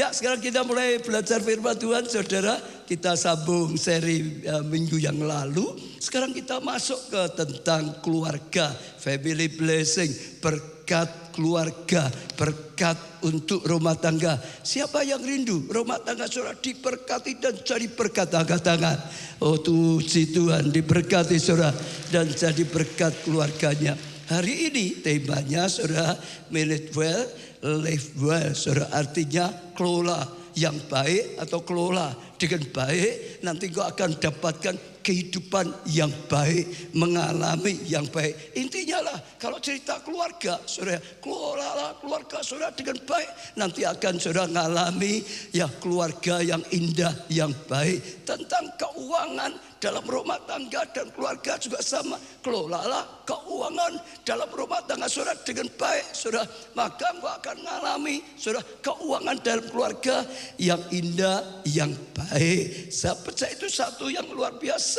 Ya, sekarang kita mulai belajar firman Tuhan, saudara. Kita sambung seri minggu yang lalu. Sekarang kita masuk ke tentang keluarga, family blessing, berkat keluarga, berkat untuk rumah tangga. Siapa yang rindu rumah tangga saudara diberkati dan jadi berkat? Angkat tangan. Oh puji Tuhan, diberkati saudara dan jadi berkat keluarganya. Hari ini temanya saudara, manage well, live well. Saudara, artinya kelola yang baik atau kelola dengan baik, nanti kau akan dapatkan kehidupan yang baik, mengalami yang baik. Intinya lah, kalau cerita keluarga, saudara, kelolalah keluarga saudara dengan baik, nanti akan saudara mengalami ya keluarga yang indah, yang baik. Tentang keuangan dalam rumah tangga dan keluarga juga sama. Kelolalah keuangan dalam rumah tangga saudara dengan baik, saudara, maka kau akan mengalami saudara keuangan dalam keluarga yang indah, yang baik. Saya percaya itu satu yang luar biasa.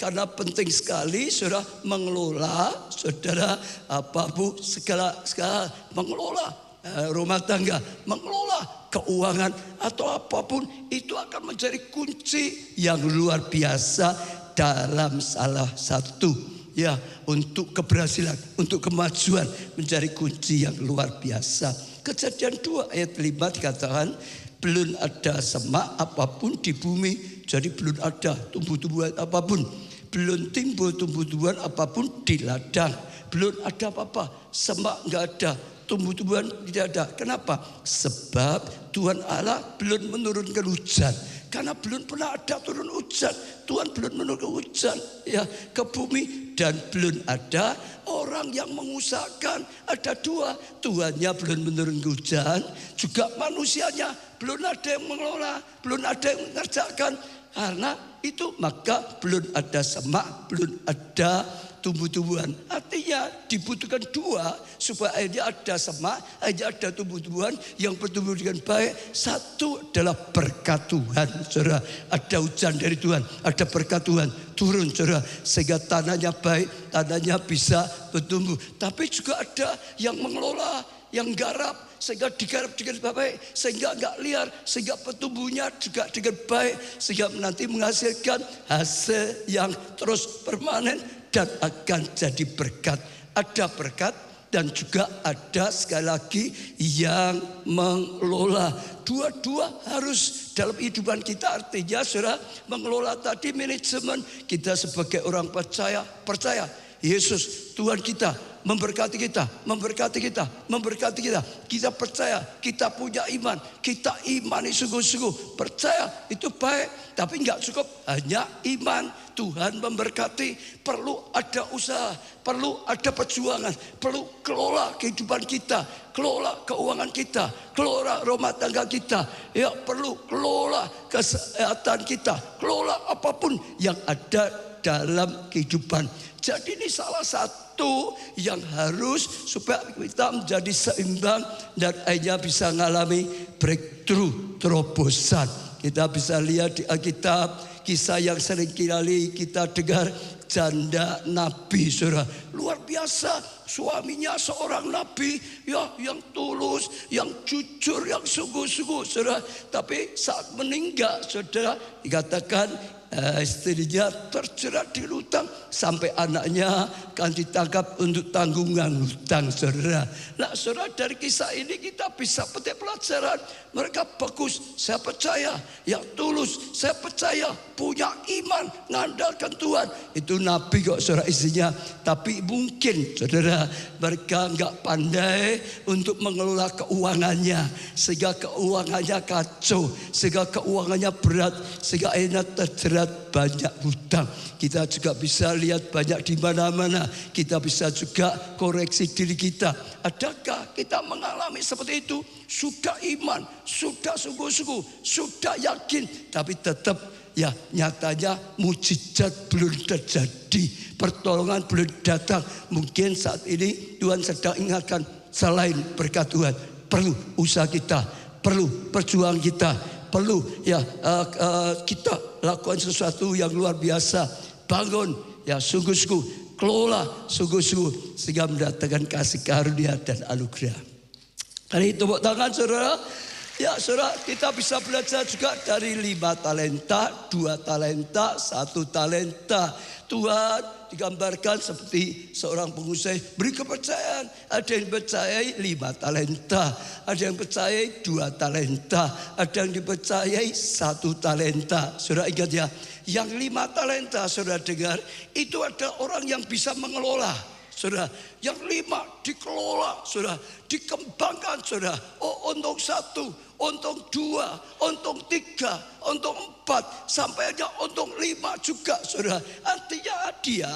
Karena penting sekali saudara mengelola, saudara segala mengelola rumah tangga, mengelola keuangan atau apapun, itu akan menjadi kunci yang luar biasa dalam salah satu ya untuk keberhasilan, untuk kemajuan, menjadi kunci yang luar biasa. Kejadian 2 ayat 5 dikatakan, belum ada semak apapun di bumi, jadi belum ada tumbuh-tumbuhan apapun, belum timbul tumbuh-tumbuhan apapun di ladang, belum ada apa-apa, semak nggak ada, tumbuh-tumbuhan tidak ada. Kenapa? Sebab Tuhan Allah belum menurunkan hujan. Karena belum pernah ada turun hujan, Tuhan belum menurunkan hujan ya ke bumi, dan belum ada orang yang mengusahakan. Ada dua, Tuhannya belum menurunkan hujan, juga manusianya belum ada yang mengelola, belum ada yang mengerjakan. Karena itu maka belum ada semak, belum ada tumbuh-tumbuhan. Artinya dibutuhkan dua supaya akhirnya ada semak, akhirnya ada tumbuh-tumbuhan yang bertumbuh dengan baik. Satu adalah berkat Tuhan, saudara. Ada hujan dari Tuhan, ada berkat Tuhan turun, saudara, sehingga tanahnya baik, tanahnya bisa bertumbuh. Tapi juga ada yang mengelola, yang garap, sehingga digarap dengan baik, sehingga enggak liar, sehingga pertumbuhnya juga dengan baik, sehingga nanti menghasilkan hasil yang terus permanen dan akan jadi berkat. Ada berkat dan juga ada sekali lagi yang mengelola. Dua-dua harus dalam kehidupan kita. Artinya saudara, mengelola tadi manajemen. Kita sebagai orang percaya Yesus Tuhan kita memberkati kita, memberkati kita, memberkati kita. Kita percaya, kita punya iman, kita imani sungguh-sungguh. Percaya itu baik, tapi nggak cukup hanya iman. Tuhan memberkati, perlu ada usaha, perlu ada perjuangan, perlu kelola kehidupan kita, kelola keuangan kita, kelola rumah tangga kita, ya perlu kelola kesehatan kita, kelola apapun yang ada dalam kehidupan. Jadi ini salah satu yang harus supaya kita menjadi seimbang dan akhirnya bisa mengalami breakthrough, terobosan. Kita bisa lihat di Alkitab kisah yang sering kali kita dengar, janda nabi, saudara, luar biasa. Suaminya seorang nabi ya, yang tulus, yang jujur, yang sungguh-sungguh, saudara. Tapi saat meninggal, saudara, dikatakan istrinya terjerat di hutang sampai anaknya akan ditangkap untuk tanggungan hutang, saudara. Nah, saudara, dari kisah ini kita bisa petik pelajaran. Mereka bagus, saya percaya, yang tulus, saya percaya, punya iman, ngandalkan Tuhan. Itu nabi kok, saudara, istrinya. Tapi mungkin, saudara, mereka nggak pandai untuk mengelola keuangannya, sehingga keuangannya kacau, sehingga keuangannya berat, sehingga akhirnya terjerat banyak hutang. Kita juga bisa lihat banyak di mana-mana. Kita bisa juga koreksi diri kita. Adakah kita mengalami seperti itu? Sudah iman, sudah sungguh-sungguh, sudah yakin, tapi tetap ya nyatanya mujizat belum terjadi, pertolongan belum datang. Mungkin saat ini Tuhan sedang ingatkan, selain berkat Tuhan, perlu usaha kita, perlu perjuangan kita, perlu ya kita lakukan sesuatu yang luar biasa. Bangun ya sungguh-sungguh, kelola sungguh-sungguh, sehingga mendatangkan kasih karunia dan anugerah. Hari tepuk tangan, saudara. Ya saudara, kita bisa belajar juga dari 5 talenta, 2 talenta, 1 talenta. Tuhan digambarkan seperti seorang pengusaha beri kepercayaan. Ada yang dipercayai 5 talenta, ada yang percayai 2 talenta, ada yang dipercayai 1 talenta. Saudara ingat ya, yang 5 talenta saudara dengar, itu ada orang yang bisa mengelola. Saudara, yang 5 dikelola, saudara, dikembangkan, saudara. Oh, untung 1, untung 2, untung 3, untung 4, sampai aja untung 5 juga, saudara. Artinya dia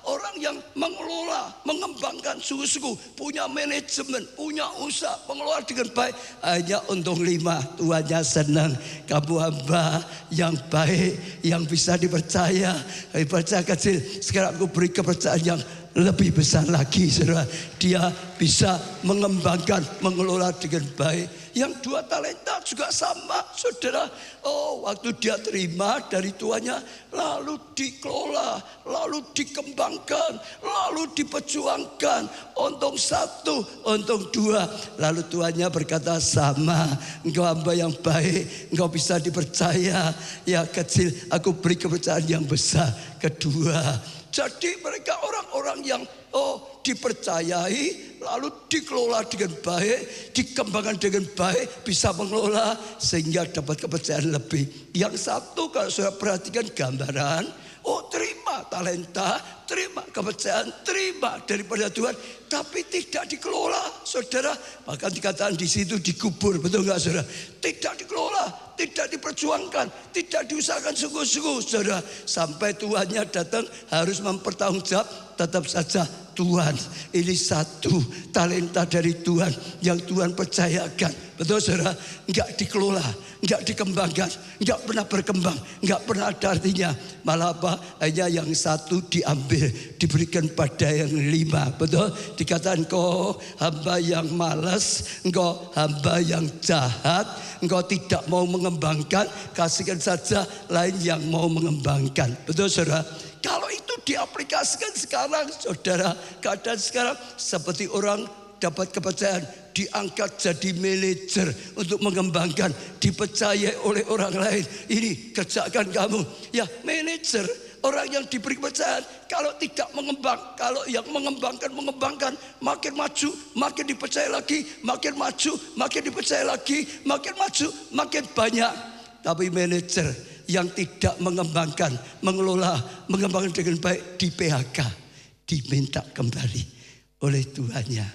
orang yang mengelola, mengembangkan sungguh-sungguh, punya manajemen, punya usaha, mengelola dengan baik. Hanya untung 5, Tuhannya senang. Kamu hamba yang baik, yang bisa dipercaya. Percaya kecil, sekarang aku beri kepercayaan yang lebih besar lagi, saudara. Dia bisa mengembangkan, mengelola dengan baik. Yang 2 talenta juga sama, saudara. Oh, waktu dia terima dari tuannya, lalu dikelola, lalu dikembangkan, lalu diperjuangkan. Untung 1, untung 2. Lalu tuannya berkata, sama, engkau hamba yang baik, engkau bisa dipercaya. Ya kecil, aku beri kepercayaan yang besar. Kedua, jadi mereka orang-orang yang dipercayai, lalu dikelola dengan baik, dikembangkan dengan baik, bisa mengelola sehingga dapat kepercayaan lebih. Yang 1 kalau saya perhatikan gambaran, terima talenta, terima kepercayaan, terima daripada Tuhan, tapi tidak dikelola, saudara. Bahkan dikatakan di situ dikubur, betul nggak, saudara? Tidak dikelola, tidak diperjuangkan, tidak diusahakan sungguh-sungguh, saudara. Sampai Tuhannya datang harus mempertanggungjawab. Tetap saja Tuhan, ini 1 talenta dari Tuhan yang Tuhan percayakan. Betul, saudara? Enggak dikelola, enggak dikembangkan, enggak pernah berkembang, enggak pernah ada artinya. Malah apa? Hanya yang 1 diambil, diberikan pada yang 5. Betul? Dikatakan engkau hamba yang malas, engkau hamba yang jahat, engkau tidak mau mengembangkan, kasihkan saja lain yang mau mengembangkan. Betul, saudara? Kalau itu diaplikasikan sekarang, saudara, keadaan sekarang seperti orang dapat kepercayaan, diangkat jadi manajer untuk mengembangkan, dipercaya oleh orang lain. Ini kerjakan kamu. Ya, manajer, orang yang diberi kepercayaan, kalau tidak mengembang, kalau yang mengembangkan, makin maju, makin dipercaya lagi, makin maju, makin dipercaya lagi, makin maju, makin banyak. Tapi manajer yang tidak mengembangkan, mengelola, mengembangkan dengan baik, di PHK, diminta kembali oleh Tuhannya.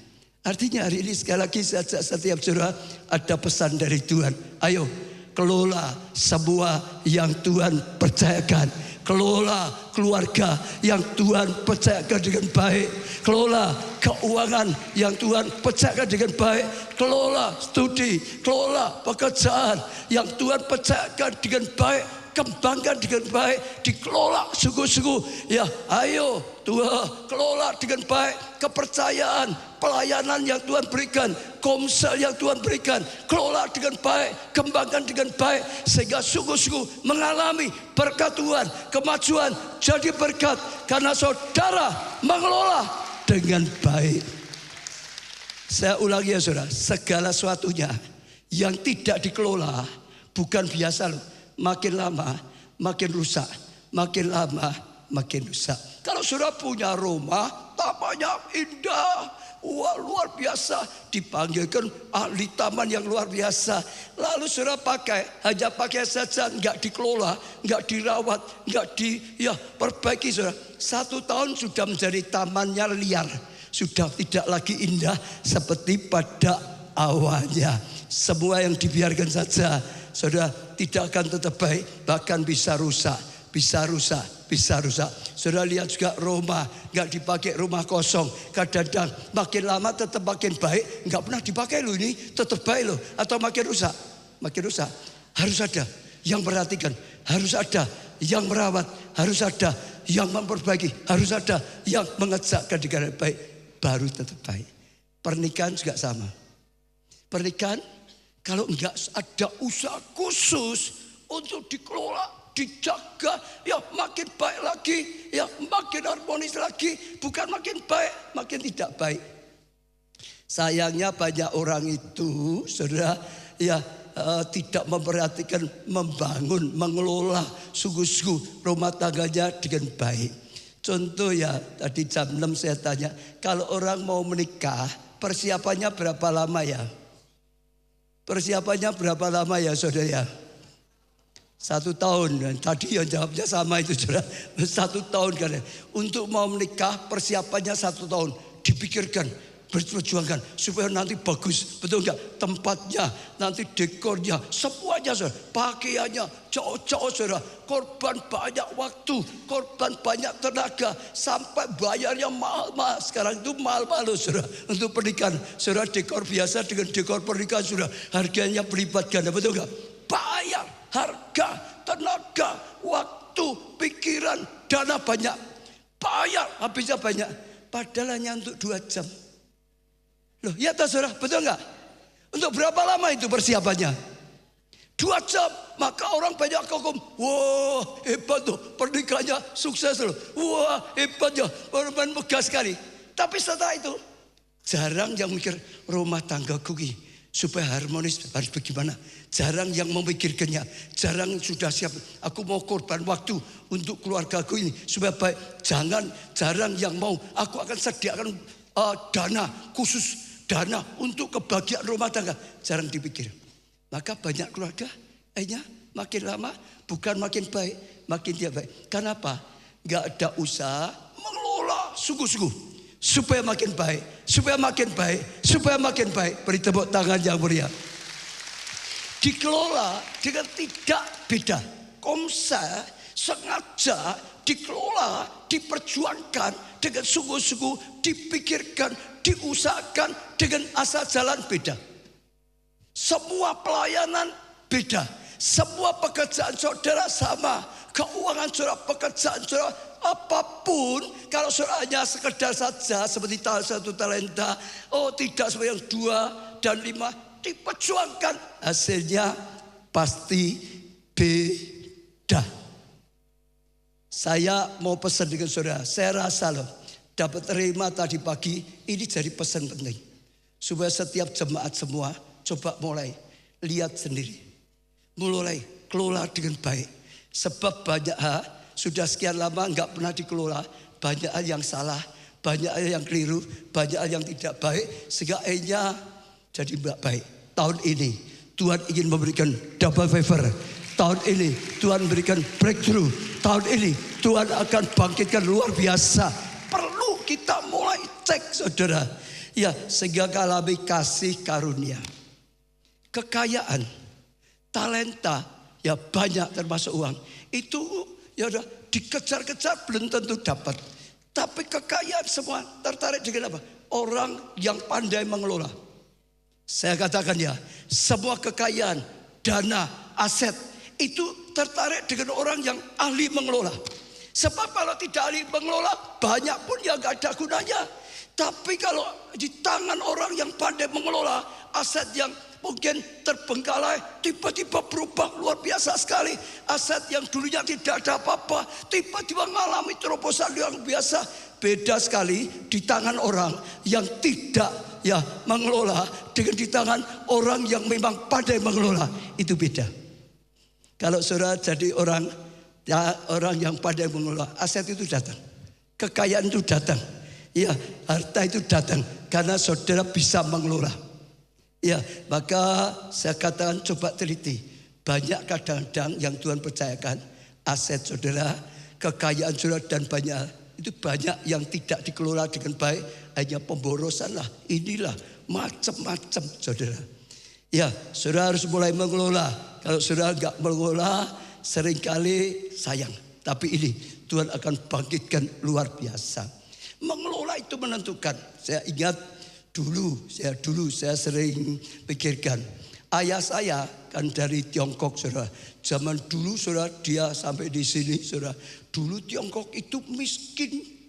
Artinya hari ini sekali lagi setiap saudara ada pesan dari Tuhan. Ayo kelola semua yang Tuhan percayakan. Kelola keluarga yang Tuhan percayakan dengan baik. Kelola keuangan yang Tuhan percayakan dengan baik. Kelola studi, kelola pekerjaan yang Tuhan percayakan dengan baik. Kembangkan dengan baik, dikelola sungguh-sungguh. Ya, ayo Tuhan kelola dengan baik. Kepercayaan, pelayanan yang Tuhan berikan, komsel yang Tuhan berikan, kelola dengan baik, kembangkan dengan baik, sehingga sungguh-sungguh mengalami berkat Tuhan, kemajuan jadi berkat karena saudara mengelola dengan baik. Saya ulangi ya, saudara, segala sesuatunya yang tidak dikelola bukan biasa loh. Makin lama makin rusak, makin lama makin rusak. Kalau saudara punya rumah, tamannya indah, wah luar biasa, dipanggilkan ahli taman yang luar biasa. Lalu saudara hanya pakai saja, nggak dikelola, nggak dirawat, nggak diperbaiki, saudara. 1 tahun sudah menjadi tamannya liar, sudah tidak lagi indah seperti pada awalnya. Semua yang dibiarkan saja, saudara, tidak akan tetap baik, bahkan bisa rusak, bisa rusak, bisa rusak. Saudara lihat juga rumah, nggak dipakai, rumah kosong, kadang-kadang makin lama tetap makin baik, nggak pernah dipakai loh, ini tetap baik loh, atau makin rusak, makin rusak. Harus ada yang perhatikan, harus ada yang merawat, harus ada yang memperbaiki, harus ada yang mengerjakan dengan baik, baru tetap baik. Pernikahan juga sama. Pernikahan kalau enggak ada usaha khusus untuk dikelola, dijaga, ya makin baik lagi, ya makin harmonis lagi, bukan makin baik, makin tidak baik. Sayangnya banyak orang itu, saudara, ya tidak memperhatikan membangun, mengelola sungguh-sungguh rumah tangganya dengan baik. Contoh ya, tadi jam 6 saya tanya, kalau orang mau menikah persiapannya berapa lama ya? Persiapannya berapa lama ya saudara ya? 1 tahun. Tadi yang jawabnya sama itu saudara. 1 tahun kan. Untuk mau menikah persiapannya 1 tahun. Dipikirkan, berjuangkan supaya nanti bagus. Betul enggak? Tempatnya, nanti dekornya, semuanya saudara. Pakaiannya, cowok-cowok saudara. Korban banyak waktu, korban banyak tenaga. Sampai bayarnya mahal-mahal. Sekarang itu mahal-mahal saudara. Untuk pernikahan. Saudara, dekor biasa dengan dekor pernikahan saudara. Harganya berlipat ganda. Betul enggak? Bayar, harga, tenaga, waktu, pikiran, dana banyak. Bayar, habisnya banyak. Padahal hanya untuk 2 jam. Loh, ya tak saudara, betul enggak? Untuk berapa lama itu persiapannya? 2 jam. Maka orang banyak kagum. Wah, hebat tuh, pernikahannya sukses loh. Wah, hebat ya, orang megah sekali. Tapi setelah itu, jarang yang mikir rumah tanggaku ini supaya harmonis harus bagaimana. Jarang yang memikirkannya. Jarang sudah siap. Aku mau korban waktu untuk keluargaku ini supaya baik. Jarang yang mau. Aku akan sediakan dana khusus. Dana untuk kebahagiaan rumah tangga. Jarang dipikir. Maka banyak keluarga akhirnya makin lama bukan makin baik, makin tidak baik. Kenapa? Gak ada usaha mengelola sungguh-sungguh supaya makin baik, supaya makin baik, supaya makin baik. Beri tepuk tangan yang mulia. Dikelola dengan tidak beda. Komsel sengaja dikelola, diperjuangkan dengan sungguh-sungguh, dipikirkan, diusahakan dengan asal jalan beda. Semua pelayanan beda. Semua pekerjaan saudara sama. Keuangan saudara, pekerjaan saudara, apapun. Kalau saudara hanya sekedar saja seperti 1 talenta, tidak seperti yang 2 dan 5, diperjuangkan, hasilnya pasti beda. Saya mau pesan dengan saudara, saya rasa loh, dapat terima tadi pagi, ini jadi pesan penting. Supaya setiap jemaat semua, coba mulai, lihat sendiri. Mulai, kelola dengan baik. Sebab banyak hal, sudah sekian lama enggak pernah dikelola. Banyak hal yang salah, banyak hal yang keliru, banyak hal yang tidak baik. Sehingga akhirnya jadi enggak baik. Tahun ini Tuhan ingin memberikan double favor. Tahun ini Tuhan memberikan breakthrough. Tahun ini Tuhan akan bangkitkan luar biasa. Perlu kita mulai cek saudara. Ya, sehingga alami kasih karunia. Kekayaan, talenta, ya banyak termasuk uang. Itu ya udah dikejar-kejar belum tentu dapat. Tapi kekayaan semua tertarik dengan apa? Orang yang pandai mengelola. Saya katakan ya, semua kekayaan, dana, aset itu tertarik dengan orang yang ahli mengelola. Sebab kalau tidak ahli mengelola, banyak pun yang gak ada gunanya. Tapi kalau di tangan orang yang pandai mengelola, aset yang mungkin terbengkalai tiba-tiba berubah luar biasa sekali. Aset yang dulunya tidak ada apa-apa tiba-tiba mengalami terobosan yang biasa. Beda sekali di tangan orang yang tidak ya mengelola dengan di tangan orang yang memang pandai mengelola. Itu beda. Kalau saudara jadi orang yang pandai mengelola, aset itu datang, kekayaan itu datang, ya harta itu datang karena saudara bisa mengelola. Ya, maka saya katakan coba teliti. Banyak kadang-kadang yang Tuhan percayakan aset saudara, kekayaan saudara dan banyak itu banyak yang tidak dikelola dengan baik, hanya pemborosan lah, inilah macam-macam saudara. Ya, saudara harus mulai mengelola. Kalau saudara enggak mengelola, seringkali sayang. Tapi ini Tuhan akan bangkitkan luar biasa. Mengelola itu menentukan. Saya ingat dulu saya sering pikirkan. Ayah saya kan dari Tiongkok saudara. Zaman dulu saudara dia sampai di sini saudara. Dulu Tiongkok itu miskin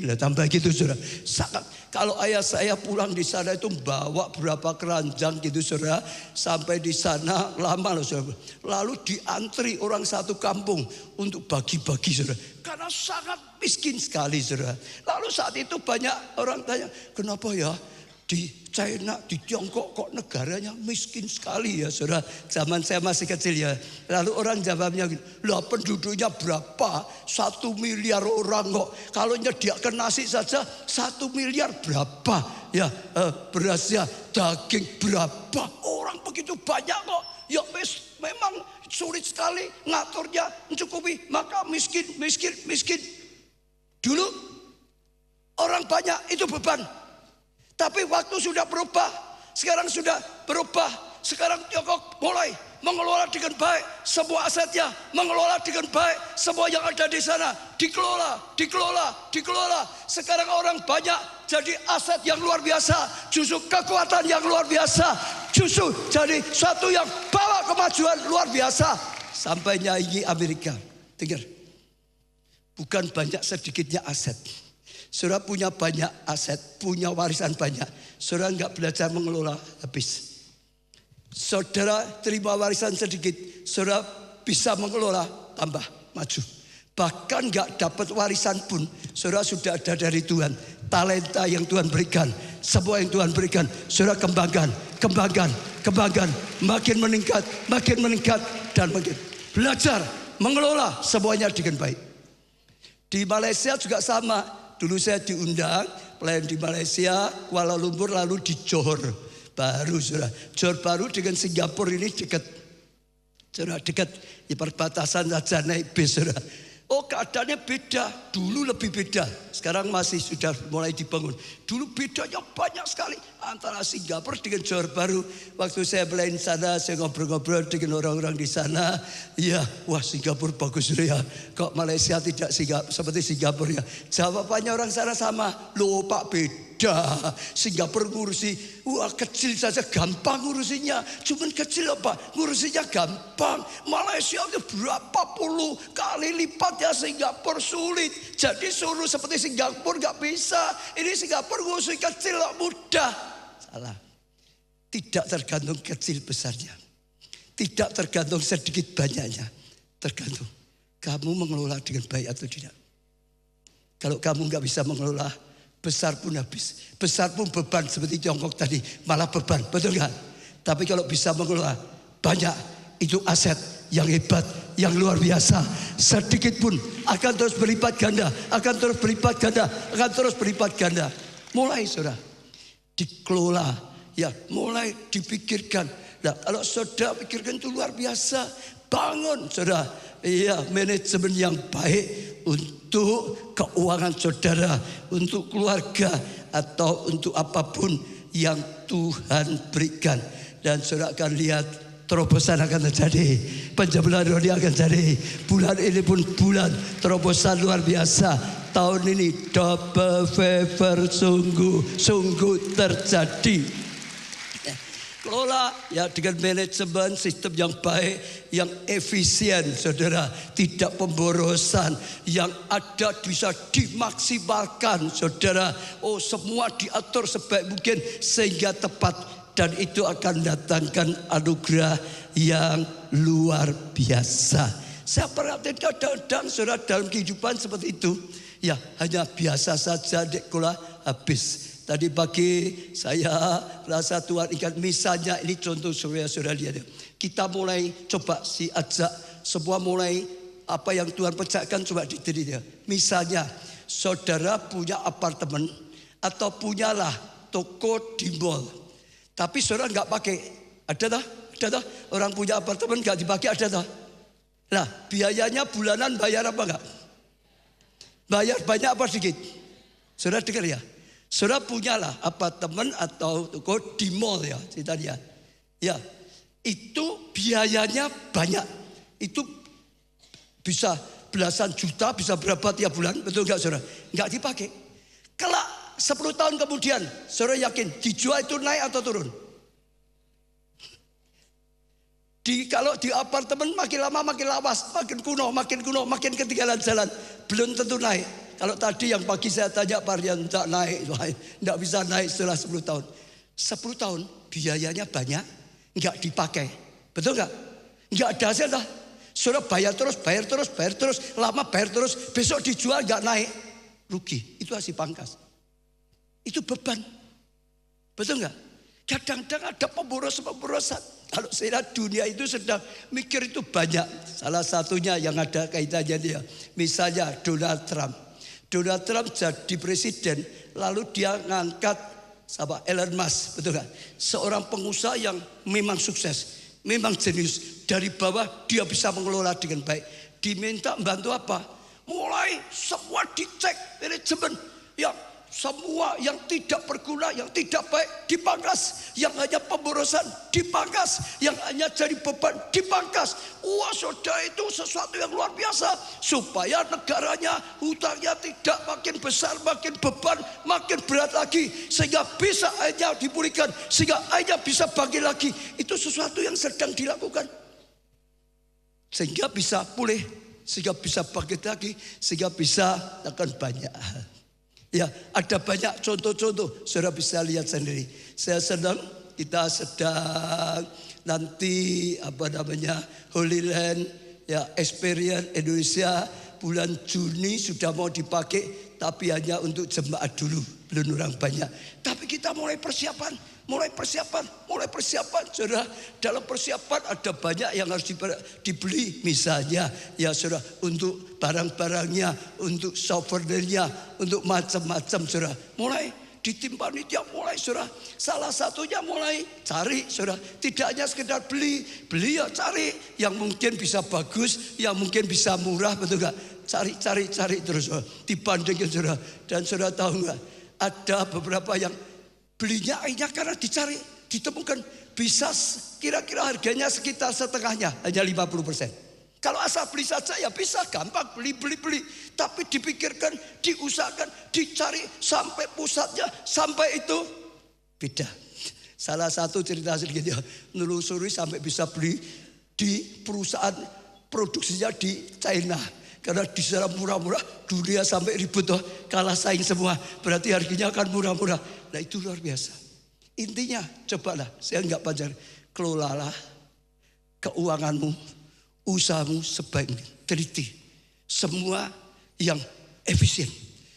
lah tambah gitu saudara. Sangat. Kalau ayah saya pulang di sana itu bawa berapa keranjang gitu saudara. Sampai di sana lama loh saudara. Lalu diantri orang satu kampung untuk bagi-bagi saudara. Karena sangat miskin sekali saudara. Lalu saat itu banyak orang tanya, kenapa ya di China, di Tiongkok kok negaranya miskin sekali ya saudara. Zaman saya masih kecil ya. Lalu orang jawabnya, lah penduduknya berapa? 1 miliar orang kok. Kalau nyediakan nasi saja 1 miliar berapa? Ya berasnya, daging berapa? Orang begitu banyak kok. Ya memang sulit sekali ngaturnya mencukupi. Maka miskin. Dulu orang banyak itu beban. Tapi waktu sudah berubah. Sekarang sudah berubah. Sekarang Tiongkok mulai mengelola dengan baik semua asetnya, mengelola dengan baik semua yang ada di sana, dikelola. Sekarang orang banyak jadi aset yang luar biasa, justru kekuatan yang luar biasa, justru jadi satu yang bawa kemajuan luar biasa. Sampai nyanyi Amerika. Dengar, bukan banyak sedikitnya aset. Saudara punya banyak aset, punya warisan banyak. Saudara enggak belajar mengelola, habis. Saudara terima warisan sedikit, saudara bisa mengelola, tambah maju. Bahkan enggak dapat warisan pun, saudara sudah ada dari Tuhan. Talenta yang Tuhan berikan, semua yang Tuhan berikan, saudara kembangkan. Makin meningkat dan makin. Belajar mengelola semuanya dengan baik. Di Malaysia juga sama. Dulu saya diundang pelayan di Malaysia, Kuala Lumpur, lalu di Johor Baru, saudara. Johor Baru dengan Singapura ini dekat, saudara, dekat di perbatasan saja naik bis, saudara. Oh, keadaannya beda. Dulu lebih beda. Sekarang masih sudah mulai dibangun. Dulu bedanya banyak sekali antara Singapura dengan Johor Baru. Waktu saya belain sana, saya ngobrol-ngobrol dengan orang-orang di sana. Ya, wah Singapura bagus ya. Kok Malaysia tidak seperti Singapura ya? Jawabannya orang sana sama. Loh Pak, beda. Singapura ngurusi, wah kecil saja gampang ngurusinya. Cuman kecil apa? Ngurusinya gampang. Malaysia itu berapa puluh kali lipat ya Singapura, sulit. Jadi suruh seperti Singapura gak bisa. Ini Singapura ngurusi kecil mudah. Salah. Tidak tergantung kecil besarnya. Tidak tergantung sedikit banyaknya. Tergantung kamu mengelola dengan baik atau tidak. Kalau kamu gak bisa mengelola, besar pun habis. Besar pun beban seperti Tiongkok tadi. Malah beban, betul gak? Tapi kalau bisa mengelola banyak, itu aset yang hebat, yang luar biasa. Sedikit pun akan terus berlipat ganda. Mulai saudara dikelola, ya mulai dipikirkan. Nah, kalau saudara pikirkan itu luar biasa. Bangun saudara, iya, manajemen yang baik untuk keuangan saudara, untuk keluarga, atau untuk apapun yang Tuhan berikan. Dan saudara akan lihat terobosan akan terjadi, penjemputan rohani akan terjadi. Bulan ini pun bulan terobosan luar biasa. Tahun ini double favor sungguh terjadi. Kelola ya dengan manajemen sistem yang baik, yang efisien, saudara. Tidak pemborosan, yang ada bisa dimaksimalkan, saudara. Oh, semua diatur sebaik mungkin sehingga tepat, dan itu akan datangkan anugerah yang luar biasa. Saya perhatikan kadang-kadang saudara dalam kehidupan seperti itu, ya hanya biasa saja dekola habis. Tadi pagi saya rasa Tuhan ingat, misalnya ini contoh saudara lihat. Kita mulai coba ajak semua mulai apa yang Tuhan percayakan coba diterima. Misalnya saudara punya apartemen atau punyalah toko di mall. Tapi saudara nggak pakai. Ada tak? Orang punya apartemen nggak dipakai, ada tak? Nah, biayanya bulanan bayar apa enggak? Bayar banyak apa sedikit? Saudara dengar ya? Saudara punyalah apartemen atau toko di mall ya, ceritanya. Ya, itu biayanya banyak. Itu bisa belasan juta, bisa berapa tiap bulan, betul enggak saudara? Enggak dipakai. Kelak 10 tahun kemudian, saudara yakin dijual itu naik atau turun? Kalau di apartemen makin lama makin lawas, makin kuno, makin ketinggalan jalan, belum tentu naik. Kalau tadi yang pagi saya tanya Parian, tidak naik, tidak bisa naik setelah 10 tahun. 10 tahun biayanya banyak, nggak dipakai, betul nggak? Nggak ada hasil dah. Sudah bayar terus, lama bayar terus, besok dijual nggak naik, rugi. Itu hasil pangkas. Itu beban, betul nggak? Kadang-kadang ada pemborosan. Kalau saya lihat dunia itu sedang mikir itu banyak. Salah satunya yang ada kaitannya dia. Misalnya Donald Trump. Donald Trump jadi presiden, lalu dia ngangkat Elon Musk, betul kan? Seorang pengusaha yang memang sukses, memang jenius. Dari bawah dia bisa mengelola dengan baik. Diminta membantu apa? Mulai semua dicek manajemen, yang semua yang tidak berguna, yang tidak baik dipangkas, yang hanya pemborosan dipangkas, yang hanya jadi beban dipangkas. Wah, saudara, itu sesuatu yang luar biasa, supaya negaranya hutangnya tidak makin besar, makin beban makin berat lagi, sehingga bisa akhirnya dipulihkan, sehingga akhirnya bisa bangkit lagi. Itu sesuatu yang sedang dilakukan, sehingga bisa pulih, sehingga bisa bangkit lagi, sehingga bisa akan banyak. Ya, ada banyak contoh-contoh, saudara bisa lihat sendiri. Saya senang kita sedang nanti Holy Land ya, Experience Indonesia bulan Juni sudah mau dipakai, tapi hanya untuk jemaat dulu, belum orang banyak. Tapi kita mulai persiapan. Saudara, dalam persiapan ada banyak yang harus dibeli, misalnya ya saudara, untuk barang-barangnya, untuk souvenirnya, untuk macam-macam, saudara. Mulai di tim panitia, mulai saudara. Salah satunya mulai cari, saudara. Tidak hanya sekedar beli ya cari yang mungkin bisa bagus, yang mungkin bisa murah, betul gak? Cari terus, saudara. Dibandingin, saudara. Dan saudara tahu gak? Ada beberapa yang belinya akhirnya karena dicari, ditemukan bisa kira-kira harganya sekitar setengahnya, hanya 50%. Kalau asal beli saja ya bisa gampang beli. Tapi dipikirkan, diusahakan, dicari sampai pusatnya, sampai itu beda. Salah satu cerita sedikit ya, nelusuri sampai bisa beli di perusahaan produksinya di China. Karena di sana murah-murah, dunia sampai ribut toh, kalah saing semua. Berarti harganya akan murah-murah. Nah, itu luar biasa. Intinya cobalah, saya enggak panjang, kelolalah keuanganmu, usahamu sebaik mungkin. Teliti. Semua yang efisien,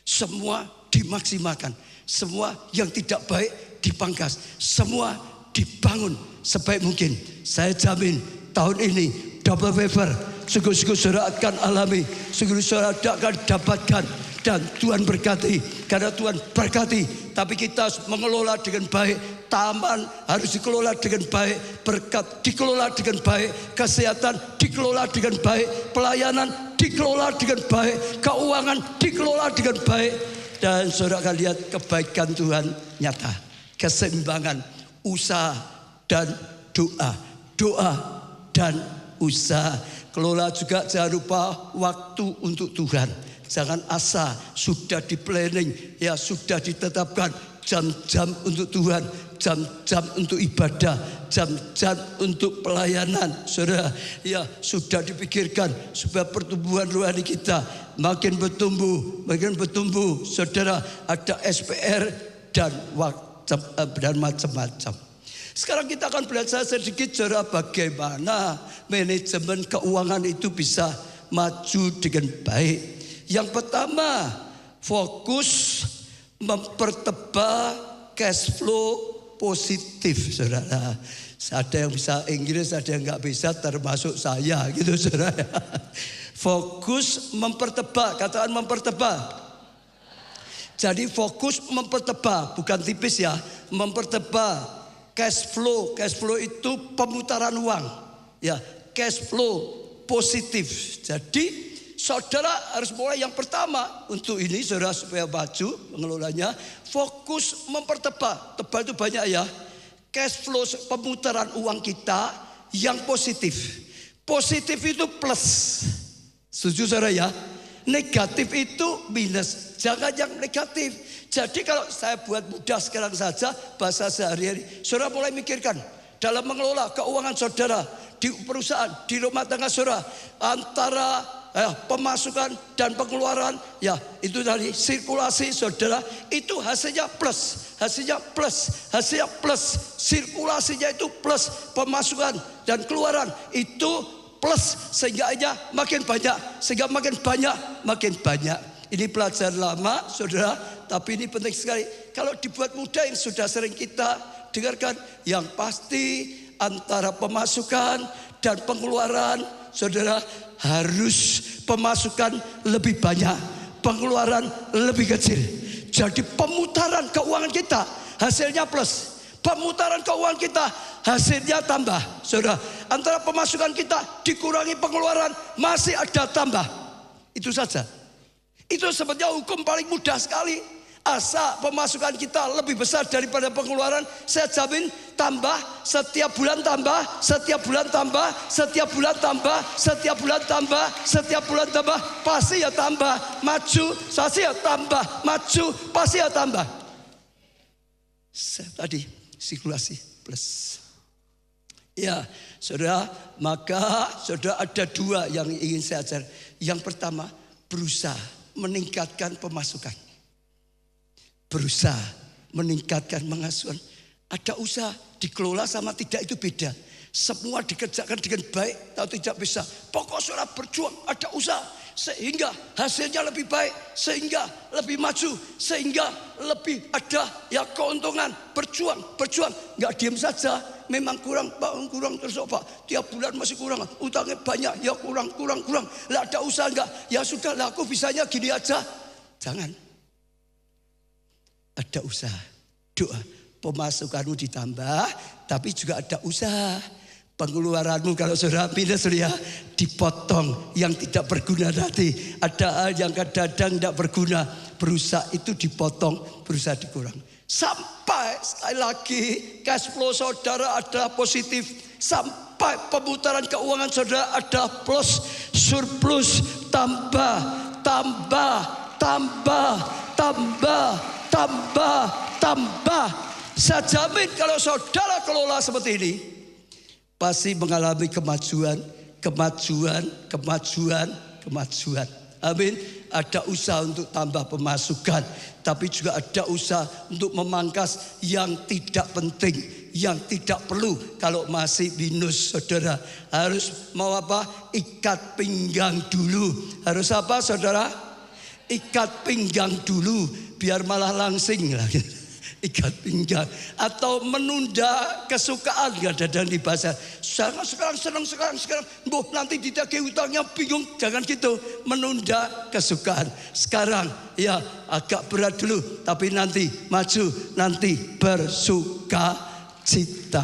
semua dimaksimalkan, semua yang tidak baik dipangkas, semua dibangun sebaik mungkin. Saya jamin tahun ini double favor, sungguh-sungguh saudara akan alami, sungguh saudara akan dapatkan, dan Tuhan berkati. Karena Tuhan berkati, tapi kita harus mengelola dengan baik. Taman harus dikelola dengan baik, berkat dikelola dengan baik, kesehatan dikelola dengan baik, pelayanan dikelola dengan baik, keuangan dikelola dengan baik. Dan saudara akan lihat kebaikan Tuhan nyata. Keseimbangan usaha dan doa, doa dan usaha. Kelola juga jangan lupa waktu untuk Tuhan. Jangan asa, sudah di planning, ya sudah ditetapkan jam-jam untuk Tuhan, jam-jam untuk ibadah, jam-jam untuk pelayanan. Saudara, ya sudah dipikirkan supaya pertumbuhan rohani kita makin bertumbuh. Saudara, ada SPR dan macam-macam. Sekarang kita akan belajar sedikit cara bagaimana manajemen keuangan itu bisa maju dengan baik. Yang pertama, fokus mempertebal cash flow positif, saudara. Ada yang bisa Inggris, ada yang nggak bisa, termasuk saya, gitu, saudara. Fokus mempertebal, katakan mempertebal. Jadi fokus mempertebal, bukan tipis ya, mempertebal cash flow. Cash flow itu pemutaran uang, ya, cash flow positif. Jadi saudara harus mulai yang pertama untuk ini, saudara, supaya maju mengelolanya. Fokus mempertebal, tebal itu banyak ya. Cash flow pemutaran uang kita yang positif. Positif itu plus, setuju saudara ya. Negatif itu minus, jangan yang negatif. Jadi kalau saya buat mudah sekarang saja, bahasa sehari-hari, saudara mulai mikirkan dalam mengelola keuangan saudara di perusahaan, di rumah tangga saudara, antara pemasukan dan pengeluaran, ya itu dari sirkulasi saudara, itu hasilnya plus, sirkulasinya itu plus, pemasukan dan keluaran itu plus, sehingga aja makin banyak, makin banyak. Ini pelajaran lama, saudara, tapi ini penting sekali. Kalau dibuat mudah yang sudah sering kita dengarkan, yang pasti antara pemasukan dan pengeluaran, saudara, harus pemasukan lebih banyak, pengeluaran lebih kecil. Jadi pemutaran keuangan kita hasilnya plus, pemutaran keuangan kita hasilnya tambah. Saudara, antara pemasukan kita dikurangi pengeluaran masih ada tambah. Itu saja. Itu sebetulnya hukum paling mudah sekali. Asa pemasukan kita lebih besar daripada pengeluaran, saya jamin tambah, setiap bulan tambah, setiap bulan tambah, setiap bulan tambah, setiap bulan tambah, setiap bulan tambah, pasti ya tambah, maju, pasti ya tambah, maju, pasti ya tambah. Tadi sirkulasi plus. Ya, saudara, maka saudara ada dua yang ingin saya ajar. Yang pertama, berusaha meningkatkan pemasukan. Berusaha meningkatkan pemasukan. Ada usaha, dikelola sama tidak itu beda. Semua dikerjakan dengan baik atau tidak bisa. Pokok saudara berjuang, ada usaha. Sehingga hasilnya lebih baik, sehingga lebih maju, sehingga lebih ada ya keuntungan. Berjuang, nggak diam saja. Memang kurang terus Pak. Tiap bulan masih kurang, utangnya banyak, ya kurang. Lah ada usaha enggak? Ya sudah lah, aku bisanya gini aja. Jangan. Ada usaha, doa, pemasukanmu ditambah, tapi juga ada usaha. Pengeluaranmu kalau saudara minus ya dipotong, yang tidak berguna nanti. Ada hal yang kadang-kadang tidak berguna, berusaha itu dipotong, berusaha dikurang. Sampai sekali lagi cash flow saudara adalah positif. Sampai pemutaran keuangan saudara ada plus, surplus, tambah. Saya jamin kalau saudara kelola seperti ini, pasti mengalami kemajuan. Amin. Ada usaha untuk tambah pemasukan, tapi juga ada usaha untuk memangkas yang tidak penting, yang tidak perlu. Kalau masih minus, saudara harus mau apa? Ikat pinggang dulu. Harus apa, saudara? Ikat pinggang dulu, biar malah langsing lagi. Ikat pinggang atau menunda kesukaan, kadang-kadang di bahasa. Sekarang. Nanti ditagih utangnya bingung, jangan gitu. Menunda kesukaan. Sekarang ya agak berat dulu, tapi nanti maju, nanti bersuka cita.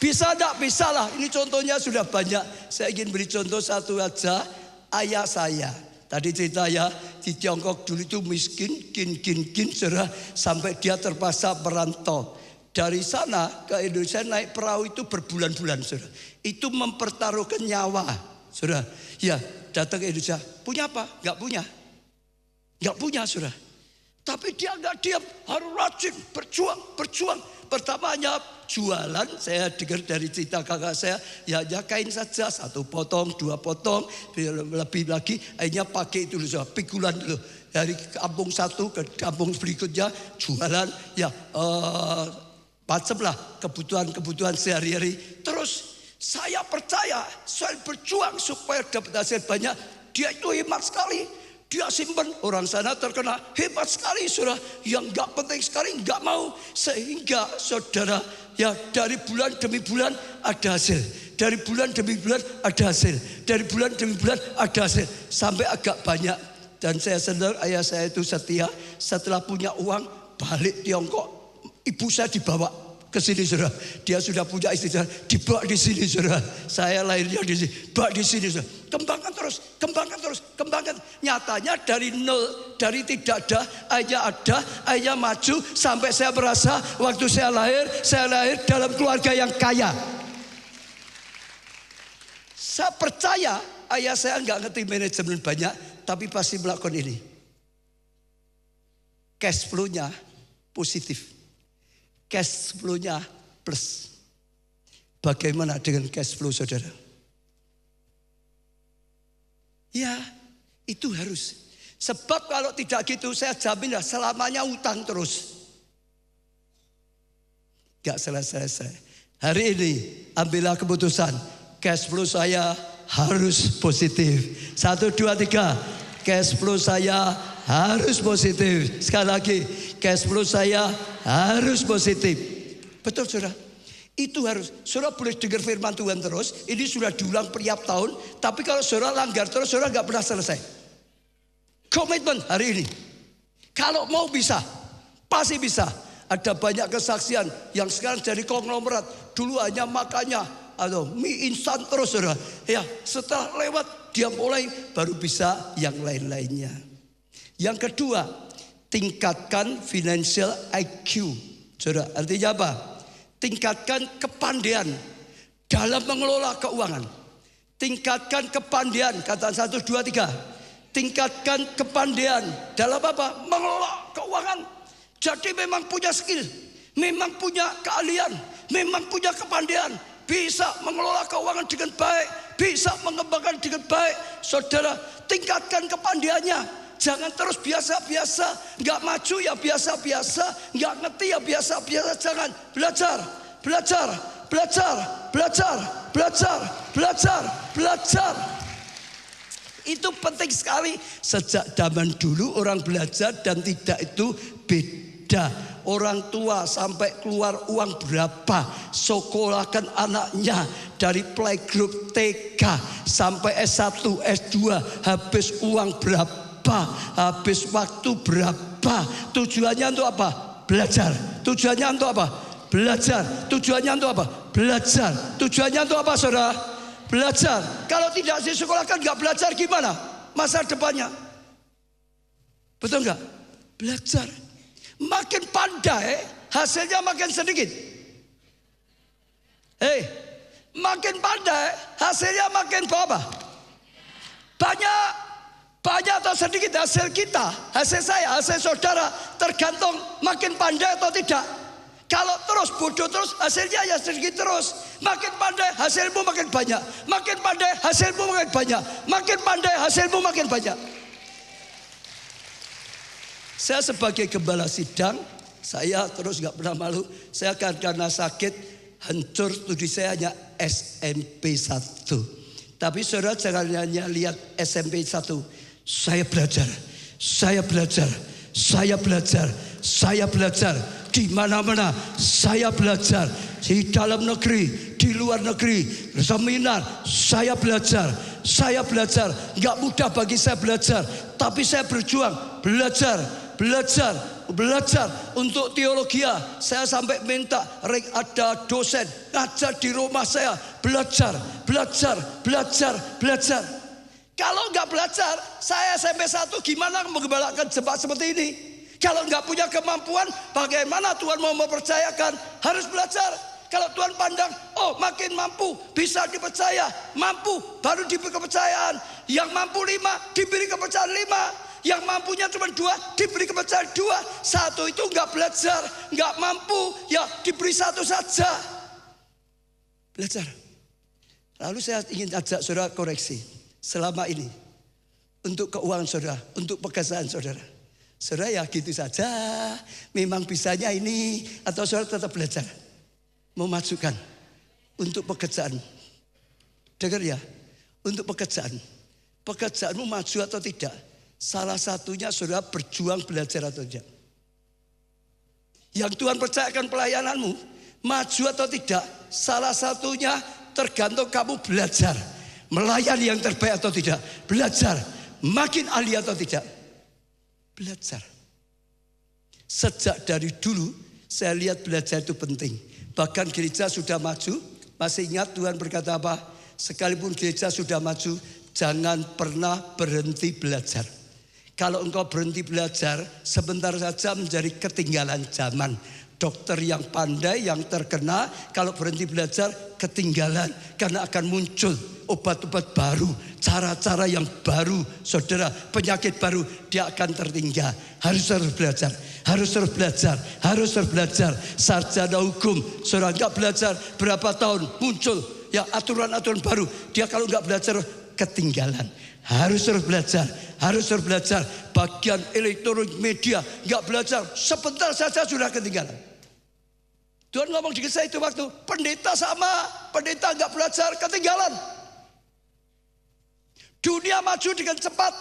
Bisa enggak? Bisa lah. Ini contohnya sudah banyak. Saya ingin beri contoh satu aja. Ayah saya. Tadi cerita ya, di Tiongkok dulu itu miskin, kin, saudara, sampai dia terpaksa merantau. Dari sana ke Indonesia naik perahu itu berbulan-bulan, saudara. Itu mempertaruhkan nyawa, saudara. Ya, datang ke Indonesia, punya apa? Enggak punya, saudara. Tapi dia enggak diam, harus rajin, berjuang. Pertamanya jualan, saya dengar dari cerita kakak saya, ya kain saja, 1 potong, 2 potong, lebih lagi, akhirnya pakai itu dulu, pikulan dulu. Dari kampung satu ke kampung berikutnya jualan, ya macam lah kebutuhan sehari-hari. Terus saya percaya, saya berjuang supaya dapat hasil banyak. Dia itu hemat sekali. Dia simpan, orang sana terkena hebat sekali, saudara. Yang gak penting sekali gak mau. Sehingga saudara, ya dari bulan demi bulan ada hasil. Dari bulan demi bulan ada hasil. Dari bulan demi bulan ada hasil. Sampai agak banyak. Dan saya sadar ayah saya itu setia. Setelah punya uang balik Tiongkok, ibu saya dibawa ke sini, saudara. Dia sudah punya istri, saudara. Dibawa di sini, saudara. Saya lahirnya di sini, bawa di sini, saudara. Kembangkan terus. Nyatanya dari nol, dari tidak ada, akhirnya maju. Sampai saya merasa waktu saya lahir dalam keluarga yang kaya. Saya percaya ayah saya nggak ngerti manajemen banyak, tapi pasti melakukan ini. Cash flow-nya positif. Cash flow-nya plus. Bagaimana dengan cash flow, saudara? Ya, itu harus. Sebab kalau tidak gitu, saya jamin lah selamanya utang terus. Gak selesai. Hari ini ambillah keputusan. Cash flow saya harus positif. 1, 2, 3. Cash flow saya harus positif. Sekali lagi, cash flow saya harus positif. Betul saudara? Itu harus. Saudara boleh dengar firman Tuhan terus. Ini sudah diulang tiap tahun. Tapi kalau saudara langgar terus, saudara gak pernah selesai. Komitmen hari ini. Kalau mau bisa, pasti bisa. Ada banyak kesaksian yang sekarang jadi konglomerat. Dulu hanya makannya atau mie instan terus saudara. Ya, setelah lewat dia mulai baru bisa yang lain-lainnya. Yang kedua, tingkatkan financial IQ. Saudara, artinya apa? Tingkatkan kepandaian dalam mengelola keuangan. Tingkatkan kepandaian, kata 1, 2, 3. Tingkatkan kepandaian dalam apa? Mengelola keuangan. Jadi memang punya skill, memang punya keahlian, memang punya kepandaian. Bisa mengelola keuangan dengan baik, bisa mengembangkan dengan baik. Saudara, tingkatkan kepandaiannya. Jangan terus biasa-biasa, nggak maju ya biasa-biasa, nggak ngerti ya biasa-biasa. Jangan, belajar, belajar, belajar, belajar, belajar, belajar, belajar. Itu penting sekali. Sejak zaman dulu orang belajar dan tidak itu beda. Orang tua sampai keluar uang berapa, sekolahkan anaknya dari playgroup TK sampai S1, S2, habis uang berapa, habis waktu berapa. Tujuannya untuk apa? Belajar. Tujuannya untuk apa? Belajar. Tujuannya untuk apa? Belajar. Tujuannya untuk apa saudara? Belajar. Kalau tidak disekolahkan gak belajar gimana masa depannya? Betul gak? Belajar. Makin pandai hasilnya makin sedikit. Makin pandai hasilnya makin apa? Banyak. Banyak atau sedikit hasil kita, hasil saya, hasil saudara, tergantung makin pandai atau tidak. Kalau terus bodoh terus hasilnya ya sedikit terus. Makin pandai hasilmu makin banyak. Makin pandai hasilmu makin banyak. Makin pandai hasilmu makin banyak. Saya sebagai gembala sidang, saya terus gak pernah malu. Saya karena sakit hancur studi saya hanya SMP 1. Tapi saudara jangan hanya lihat SMP 1. Saya belajar, saya belajar, saya belajar, saya belajar. Di mana-mana saya belajar. Di dalam negeri, di luar negeri, seminar, saya belajar. Saya belajar. Gak mudah bagi saya belajar. Tapi saya berjuang, belajar, belajar, belajar. Untuk teologi saya sampai minta ada dosen ngajar di rumah saya. Belajar, belajar, belajar, belajar. Kalau nggak belajar, saya SMP 1 gimana menggembalakan jemaat seperti ini? Kalau nggak punya kemampuan, bagaimana Tuhan mau mempercayakan? Harus belajar. Kalau Tuhan pandang, oh makin mampu, bisa dipercaya, mampu, baru diberi kepercayaan. Yang mampu 5, diberi kepercayaan 5. Yang mampunya cuma 2, diberi kepercayaan 2. 1 itu nggak belajar, nggak mampu, ya diberi 1 saja. Belajar. Lalu saya ingin ajak saudara koreksi. Selama ini untuk keuangan saudara, untuk pekerjaan saudara, saudara ya gitu saja, memang bisanya ini, atau saudara tetap belajar, memajukan untuk pekerjaan. Dengar ya, untuk pekerjaan, pekerjaanmu maju atau tidak, salah satunya saudara berjuang belajar atau tidak. Yang Tuhan percayakan pelayananmu, maju atau tidak, salah satunya tergantung kamu belajar. Melayani yang terbaik atau tidak. Belajar. Makin ahli atau tidak. Belajar. Sejak dari dulu saya lihat belajar itu penting. Bahkan gereja sudah maju. Masih ingat Tuhan berkata apa? Sekalipun gereja sudah maju, jangan pernah berhenti belajar. Kalau engkau berhenti belajar, sebentar saja menjadi ketinggalan zaman. Dokter yang pandai, yang terkena, kalau berhenti belajar ketinggalan. Karena akan muncul obat-obat baru, cara-cara yang baru, saudara, penyakit baru, dia akan tertinggal. Harus terus belajar, harus terus belajar, harus terus belajar. Sarjana hukum, saudara nggak belajar berapa tahun muncul ya aturan-aturan baru. Dia kalau nggak belajar ketinggalan. Harus terus belajar, harus terus belajar. Bagian elektronik media nggak belajar, sebentar saja sudah ketinggalan. Tuhan ngomong di saya itu waktu pendeta sama, pendeta nggak belajar ketinggalan. Dunia maju dengan cepat,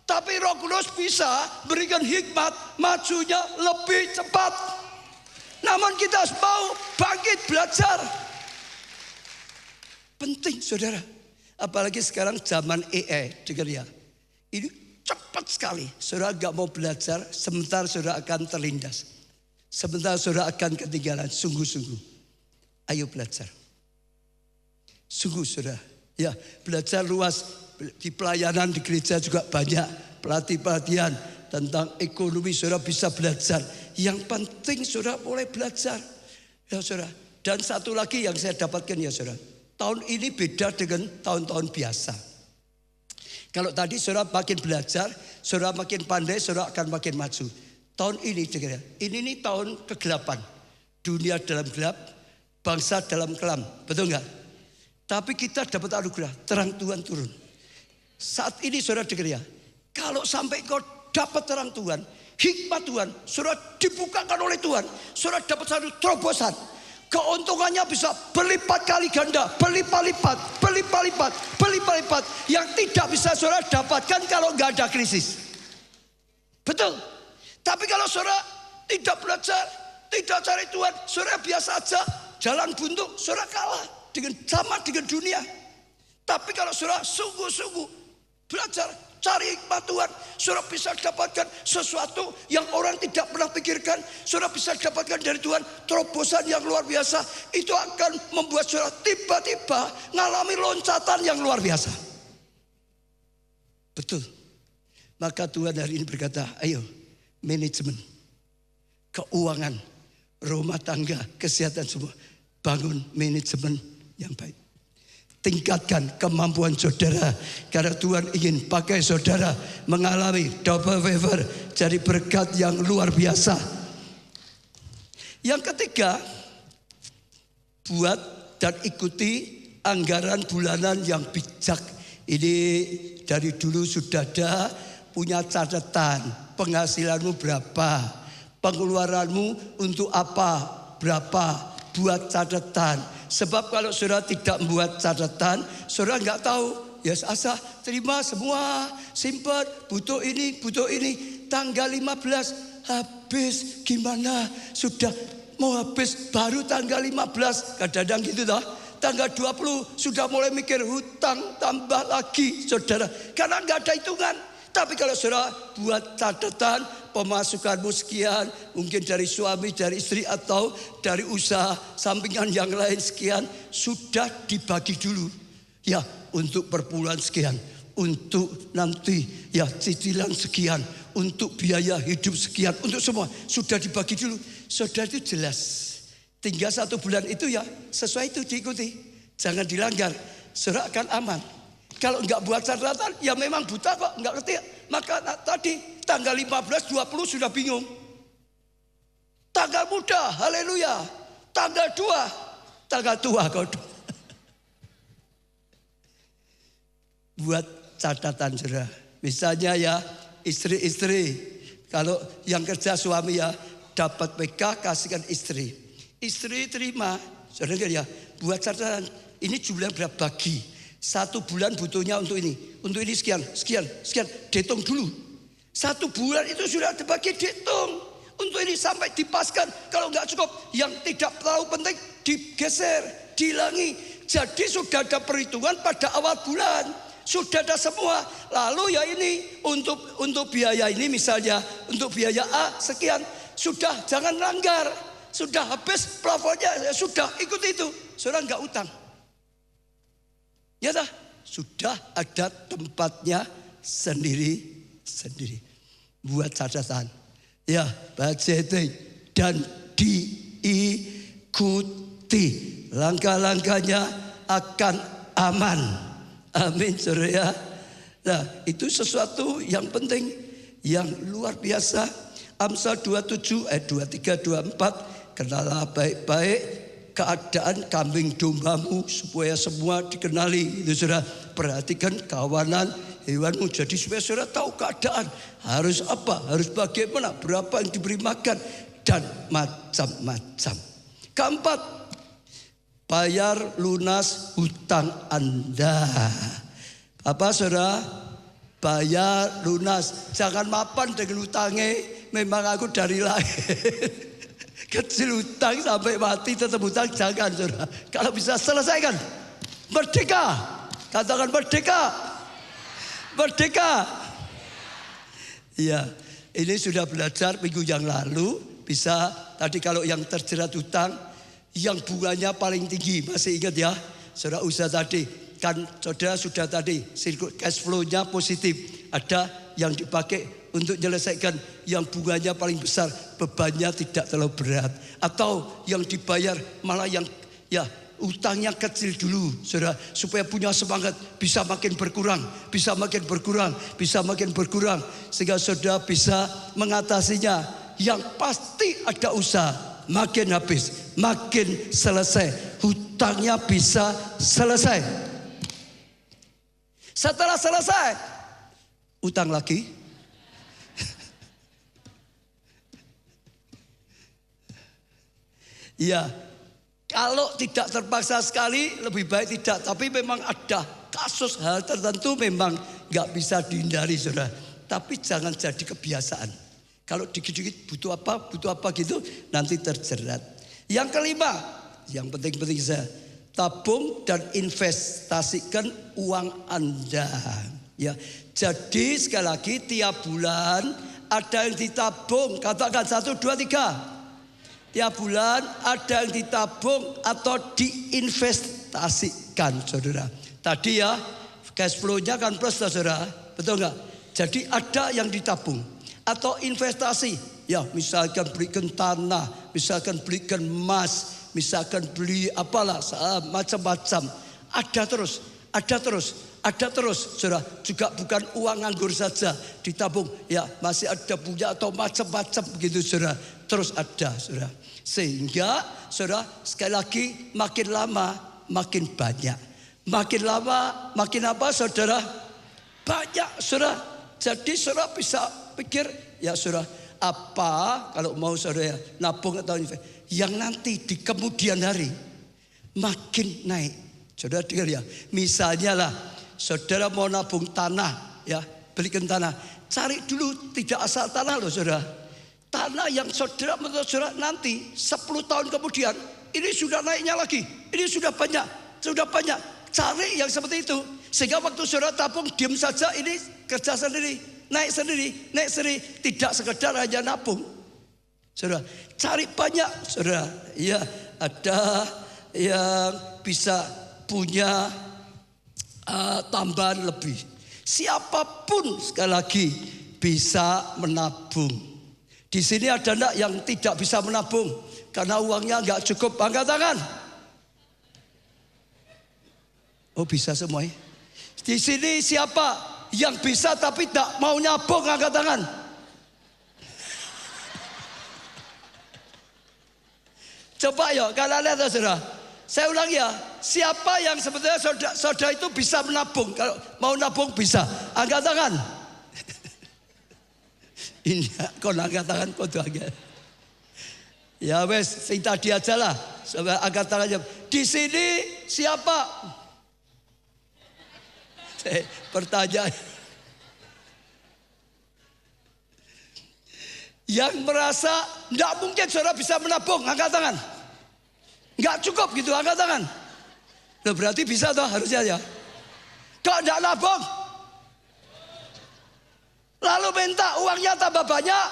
tapi Roh Kudus bisa berikan hikmat majunya lebih cepat. Namun kita harus mau bangkit belajar. Penting saudara. Apalagi sekarang zaman AI. Dengar ya. Ini cepat sekali. Saudara gak mau belajar, sebentar saudara akan terlindas. Sebentar saudara akan ketinggalan. Sungguh-sungguh. Ayo belajar. Sungguh saudara. Ya, belajar luas. Di pelayanan di gereja juga banyak. Pelatihan tentang ekonomi saudara bisa belajar. Yang penting saudara mulai belajar. Ya saudara. Dan satu lagi yang saya dapatkan ya saudara. Tahun ini beda dengan tahun-tahun biasa. Kalau tadi saudara makin belajar, saudara makin pandai, saudara akan makin maju. Tahun ini, ini tahun kegelapan. Dunia dalam gelap, bangsa dalam kelam. Betul enggak? Tapi kita dapat anugerah, terang Tuhan turun. Saat ini saudara dengar ya, kalau sampai kau dapat terang Tuhan, hikmat Tuhan, saudara dibukakan oleh Tuhan, saudara dapat satu terobosan. Keuntungannya bisa berlipat kali ganda, berlipat-lipat, berlipat-lipat, berlipat-lipat. Yang tidak bisa saudara dapatkan kalau nggak ada krisis. Betul. Tapi kalau saudara tidak belajar, tidak cari Tuhan, saudara biasa aja, jalan buntu, saudara kalah sama dengan dunia. Tapi kalau saudara sungguh-sungguh belajar, cari hikmat Tuhan, saudara bisa dapatkan sesuatu yang orang tidak pernah pikirkan. Saudara bisa dapatkan dari Tuhan terobosan yang luar biasa. Itu akan membuat saudara tiba-tiba mengalami loncatan yang luar biasa. Betul. Maka Tuhan hari ini berkata, ayo manajemen, keuangan, rumah tangga, kesehatan semua. Bangun manajemen yang baik. Tingkatkan kemampuan saudara. Karena Tuhan ingin pakai saudara mengalami double favor. Jadi berkat yang luar biasa. Yang ketiga, buat dan ikuti anggaran bulanan yang bijak. Ini dari dulu sudah ada, punya catatan. Penghasilanmu berapa? Pengeluaranmu untuk apa? Berapa? Buat catatan. Sebab kalau saudara tidak membuat catatan, saudara nggak tahu. Ya asal terima semua, simpan, butuh ini, tanggal 15 habis gimana? Sudah mau habis baru tanggal 15, kadang-kadang gitu toh. Tanggal 20 sudah mulai mikir hutang tambah lagi saudara, karena nggak ada hitungan. Tapi kalau saudara buat catatan, pemasukanmu sekian, mungkin dari suami, dari istri atau dari usaha sampingan yang lain sekian, sudah dibagi dulu. Ya, untuk perpuluhan sekian, untuk nanti ya cicilan sekian, untuk biaya hidup sekian, untuk semua sudah dibagi dulu. Saudara itu jelas. Tinggal 1 bulan itu ya sesuai itu diikuti. Jangan dilanggar, saudara akan aman. Kalau enggak buat catatan, ya memang buta kok, enggak ngerti. Maka tadi tanggal 15, 20 sudah bingung. Tanggal muda, haleluya. Tanggal 2, tanggal tua kau. Buat catatan saudara. Misalnya ya istri-istri, kalau yang kerja suami ya dapat PK kasihkan istri. Istri terima, saudara ya buat catatan. Ini jumlah berapa bagi. 1 bulan butuhnya untuk ini sekian, dihitung dulu. 1 bulan itu sudah dibagi, dihitung. Untuk ini sampai dipaskan. Kalau nggak cukup, yang tidak terlalu penting digeser, dihilangi. Jadi sudah ada perhitungan pada awal bulan, sudah ada semua. Lalu ya ini untuk biaya ini misalnya, untuk biaya A sekian, sudah jangan langgar. Sudah habis plafonnya, ya sudah ikut itu. Saudara nggak utang. Ya dah, sudah ada tempatnya sendiri-sendiri. Buat catatan. Ya, budgeting dan diikuti. Langkah-langkahnya akan aman. Amin, saudara ya. Nah, itu sesuatu yang penting, yang luar biasa. Amsal 27 ayat 23 24, kenalah baik-baik keadaan kambing dombamu supaya semua dikenali. Itu saudara, perhatikan kawanan hewanmu. Jadi supaya saudara tahu keadaan, harus apa, harus bagaimana, berapa yang diberi makan, dan macam-macam. Keempat, bayar lunas hutang Anda. Apa saudara? Bayar lunas. Jangan mapan dengan hutangnya, memang aku dari lahir. Kecil utang sampai mati tetap utang, jangan saudara. Kalau bisa selesaikan. Merdeka. Katakan merdeka. Merdeka. Iya, ini sudah belajar minggu yang lalu. Bisa tadi kalau yang terjerat utang, yang bunganya paling tinggi, masih ingat ya? Saudara usaha tadi, kan saudara sudah tadi, cash flow-nya positif. Ada yang dipakai untuk menyelesaikan yang bunganya paling besar, bebannya tidak terlalu berat. Atau yang dibayar malah yang ya utangnya kecil dulu, saudara, supaya punya semangat, bisa makin berkurang, bisa makin berkurang, bisa makin berkurang, sehingga saudara bisa mengatasinya. Yang pasti ada usaha, makin habis, makin selesai, hutangnya bisa selesai. Setelah selesai, utang lagi. Ya, kalau tidak terpaksa sekali lebih baik tidak. Tapi memang ada kasus hal tertentu memang nggak bisa dihindari, saudara. Tapi jangan jadi kebiasaan. Kalau dikit-dikit butuh apa gitu, nanti terjerat. Yang kelima, yang penting-penting saya, tabung dan investasikan uang Anda. Ya, jadi sekali lagi tiap bulan ada yang ditabung. Katakan 1, 2, 3. Tiap bulan ada yang ditabung atau diinvestasikan, saudara. Tadi ya cash flow-nya kan plus, saudara. Betul nggak? Jadi ada yang ditabung atau investasi. Ya, misalkan belikan tanah, misalkan belikan emas, misalkan beli apalah macam-macam. Ada terus, saudara. Juga bukan uang nganggur saja ditabung. Ya, masih ada punya atau macam-macam begitu, saudara. Terus ada, saudara. Sehingga, saudara, sekali lagi makin lama makin banyak. Makin lama makin apa, saudara? Banyak, saudara. Jadi saudara bisa pikir, ya saudara, apa kalau mau saudara nabung atau yang nanti di kemudian hari makin naik. Saudara dengar ya, misalnya lah saudara mau nabung tanah, ya belikan tanah, cari dulu tidak asal tanah loh, saudara. Tanah yang saudara menurut saudara nanti 10 tahun kemudian ini sudah naiknya lagi, ini sudah banyak. Cari yang seperti itu, sehingga waktu saudara tabung diam saja, ini kerja sendiri, naik sendiri, tidak sekedar hanya nabung. Saudara, cari banyak, saudara. Ya, ada yang bisa punya tambahan lebih. Siapapun sekali lagi bisa menabung. Di sini ada enggak yang tidak bisa menabung karena uangnya enggak cukup? Angkat tangan. Oh, bisa semua ya. Di sini siapa yang bisa tapi tak mau nabung? Angkat tangan. Coba ya, kalian lihat saudara. Saya ulang ya, siapa yang sebetulnya saudara itu bisa menabung? Kalau mau nabung bisa. Angkat tangan. Ini kau angkat tangan kau tuh agak. Ya wes, sing tadi aja lah. Coba angkat tangannya. Di sini siapa? Pertanyaan. Yang merasa tidak mungkin saudara bisa menabung, angkat tangan. Nggak cukup gitu, angkat tangan. Loh, berarti bisa toh harusnya ya. Kok tidak nabung? Lalu minta uangnya tambah banyak.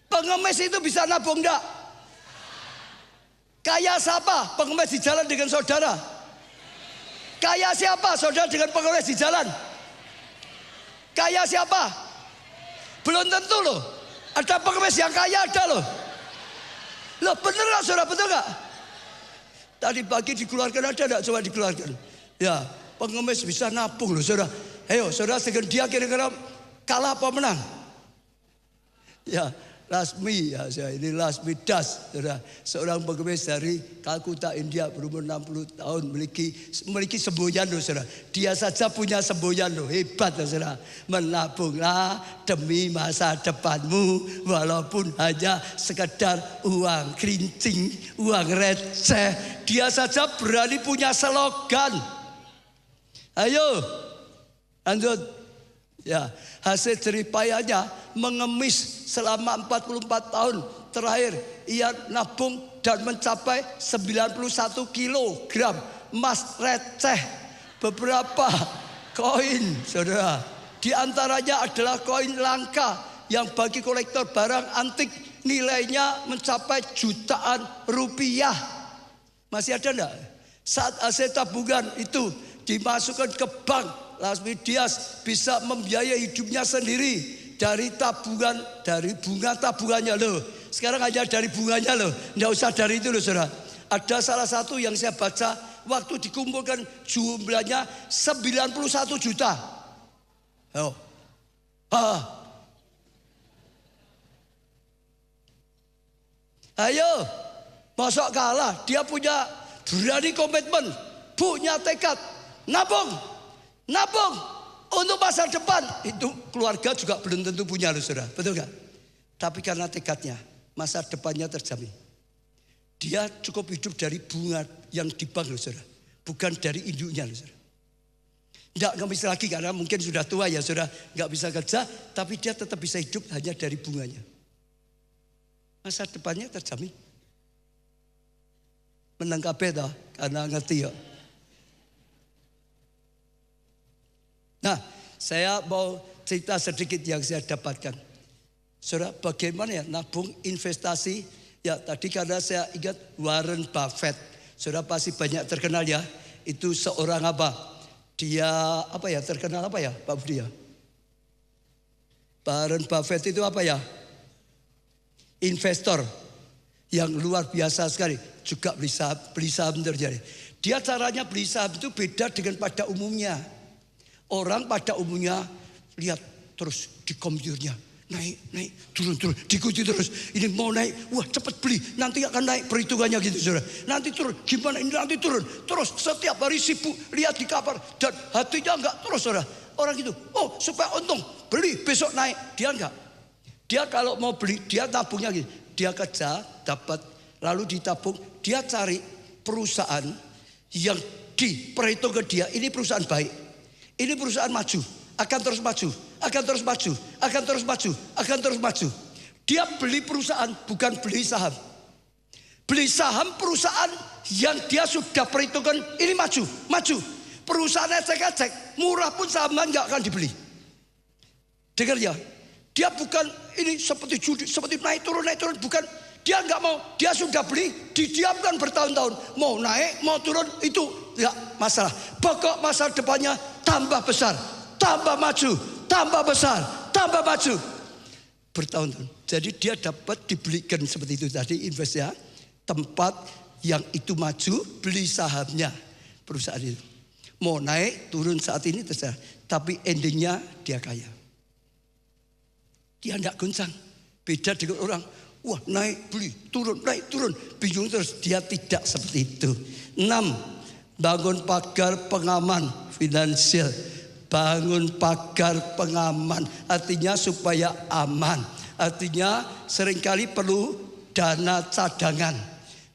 Pengemis itu bisa nabung enggak? Kaya siapa? Pengemis di jalan dengan saudara. Kaya siapa? Saudara dengan pengemis di jalan. Kaya siapa? Belum tentu loh. Ada pengemis yang kaya, ada loh. Loh, bener gak saudara? Betul gak? Tadi pagi dikeluarkan, ada enggak? Coba dikeluarkan. Ya, pengemis bisa nabung loh, saudara. Ayo, saudara, dengan dia kira-kira kalah apa menang? Ya, Lasmi, ya ini Lasmi Das, saudara. Seorang pengemis dari Kalkuta, India, berumur 60 tahun, memiliki semboyan loh, saudara. Dia saja punya semboyan loh, hebat loh, saudara. Menabunglah demi masa depanmu, walaupun hanya sekedar uang kerincing, uang receh. Dia saja berani punya slogan. Ayo, lanjut. Ya, hasil jeripayanya mengemis selama 44 tahun terakhir. Ia nabung dan mencapai 91 kilogram emas receh. Beberapa koin, saudara, di antaranya adalah koin langka yang bagi kolektor barang antik nilainya mencapai jutaan rupiah. Masih ada enggak? Saat hasil tabungan itu dimasukkan ke bank, Lasmidias bisa membiayai hidupnya sendiri dari tabungan, dari bunga tabungannya loh. Sekarang hanya dari bunganya loh, enggak usah dari itu loh saudara. Ada salah satu yang saya baca, waktu dikumpulkan jumlahnya 91 juta. Oh. Ayo, masuk kalah. Dia punya berani komitmen, punya tekad, nabung untuk masa depan. Itu keluarga juga belum tentu punya loh saudara, betul gak? Tapi karena tekadnya, masa depannya terjamin. Dia cukup hidup dari bunga yang di bank loh saudara, bukan dari induknya loh saudara. Nggak ngemis lagi karena mungkin sudah tua ya saudara, nggak bisa kerja, tapi dia tetap bisa hidup hanya dari bunganya. Masa depannya terjamin. Menang kabeh toh, karena ngerti ya. Nah, saya mau cerita sedikit yang saya dapatkan. Saudara, bagaimana ya nabung investasi? Ya, tadi karena saya ingat Warren Buffett. Saudara pasti banyak terkenal ya. Itu seorang apa? Dia apa ya? Terkenal apa ya, Pak Budi ya? Warren Buffett itu apa ya? Investor yang luar biasa sekali. Juga beli saham terjadi. Dia caranya beli saham itu beda dengan pada umumnya. Orang pada umumnya lihat terus di komputernya. Naik, turun, diikuti terus. Ini mau naik, wah cepat beli, nanti akan naik, perhitungannya gitu saudara. Nanti turun, gimana ini nanti turun. Terus setiap hari sibuk lihat di kabar dan hatinya enggak terus saudara. Orang gitu, oh supaya untung, beli besok naik. Dia enggak. Dia kalau mau beli, dia tabungnya gitu. Dia kerja, dapat, lalu ditabung. Dia cari perusahaan yang diperhitungkan dia, ini perusahaan baik. Ini perusahaan maju, akan terus maju, akan terus maju, akan terus maju, akan terus maju. Dia beli perusahaan, bukan beli saham. Beli saham perusahaan yang dia sudah perhitungkan, ini maju, maju. Perusahaan ecek-ecek, murah pun sahamnya nggak akan dibeli. Dengar ya, dia bukan ini seperti judi, seperti naik turun, bukan. Dia nggak mau, dia sudah beli, didiamkan bertahun-tahun. Mau naik, mau turun, itu nggak masalah. Pokok masa depannya tambah besar, tambah maju, tambah besar, tambah maju. Bertahun-tahun. Jadi dia dapat dibelikan seperti itu tadi investnya. Tempat yang itu maju, beli sahamnya perusahaan itu. Mau naik, turun saat ini terserah. Tapi endingnya dia kaya. Dia tidak goncang. Beda dengan orang, wah naik beli, turun, naik turun. Bingung terus, dia tidak seperti itu. 6. Bangun pagar pengaman finansial. Bangun pagar pengaman, artinya supaya aman. Artinya seringkali perlu dana cadangan.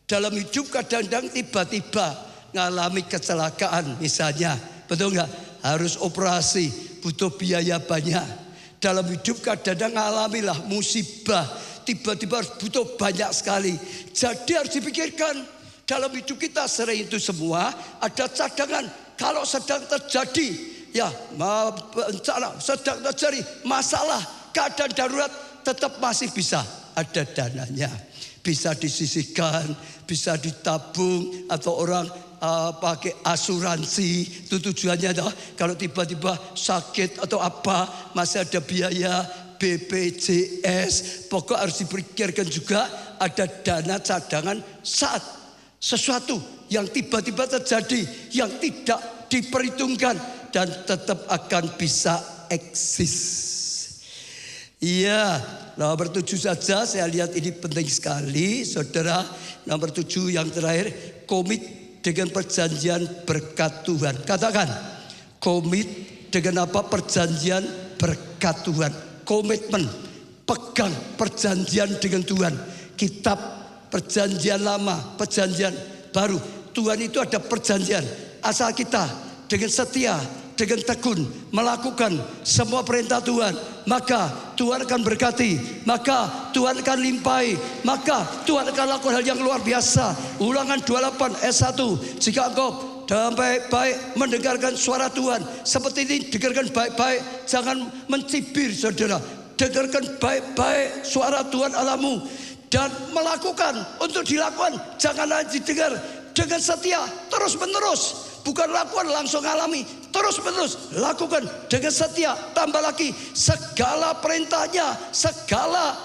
Dalam hidup kadang-kadang tiba-tiba ngalami kecelakaan misalnya. Betul nggak? Harus operasi, butuh biaya banyak. Dalam hidup kadang-kadang ngalamilah musibah. Tiba-tiba harus butuh banyak sekali. Jadi harus dipikirkan. Dalam hidup kita sering itu semua ada cadangan. Kalau sedang terjadi ya bencana, sedang terjadi masalah, keadaan darurat, tetap masih bisa ada dananya. Bisa disisihkan, bisa ditabung, atau orang pakai asuransi. Itu tujuannya adalah kalau tiba-tiba sakit atau apa masih ada biaya BPJS. Pokok harus dipikirkan juga ada dana cadangan saat sesuatu yang tiba-tiba terjadi yang tidak diperhitungkan dan tetap akan bisa eksis. Iya, nomor 7 saja saya lihat ini penting sekali, saudara. Nomor 7 yang terakhir, komit dengan perjanjian berkat Tuhan. Katakan, komit dengan apa? Perjanjian berkat Tuhan. Komitmen, pegang perjanjian dengan Tuhan. Kitab Perjanjian Lama, Perjanjian Baru. Tuhan itu ada perjanjian. Asal kita dengan setia dengan tekun melakukan semua perintah Tuhan, maka Tuhan akan berkati, maka Tuhan akan limpahi, maka Tuhan akan lakukan hal yang luar biasa. Ulangan 28 ayat 1. Jika engkau dengan baik-baik mendengarkan suara Tuhan, seperti ini dengarkan baik-baik, jangan mencibir saudara. Dengarkan baik-baik suara Tuhan Allahmu dan melakukan, untuk dilakukan, jangan hanya didengar dengan setia terus menerus. Bukan lakukan langsung alami, terus menerus lakukan dengan setia. Tambah lagi, segala perintahnya,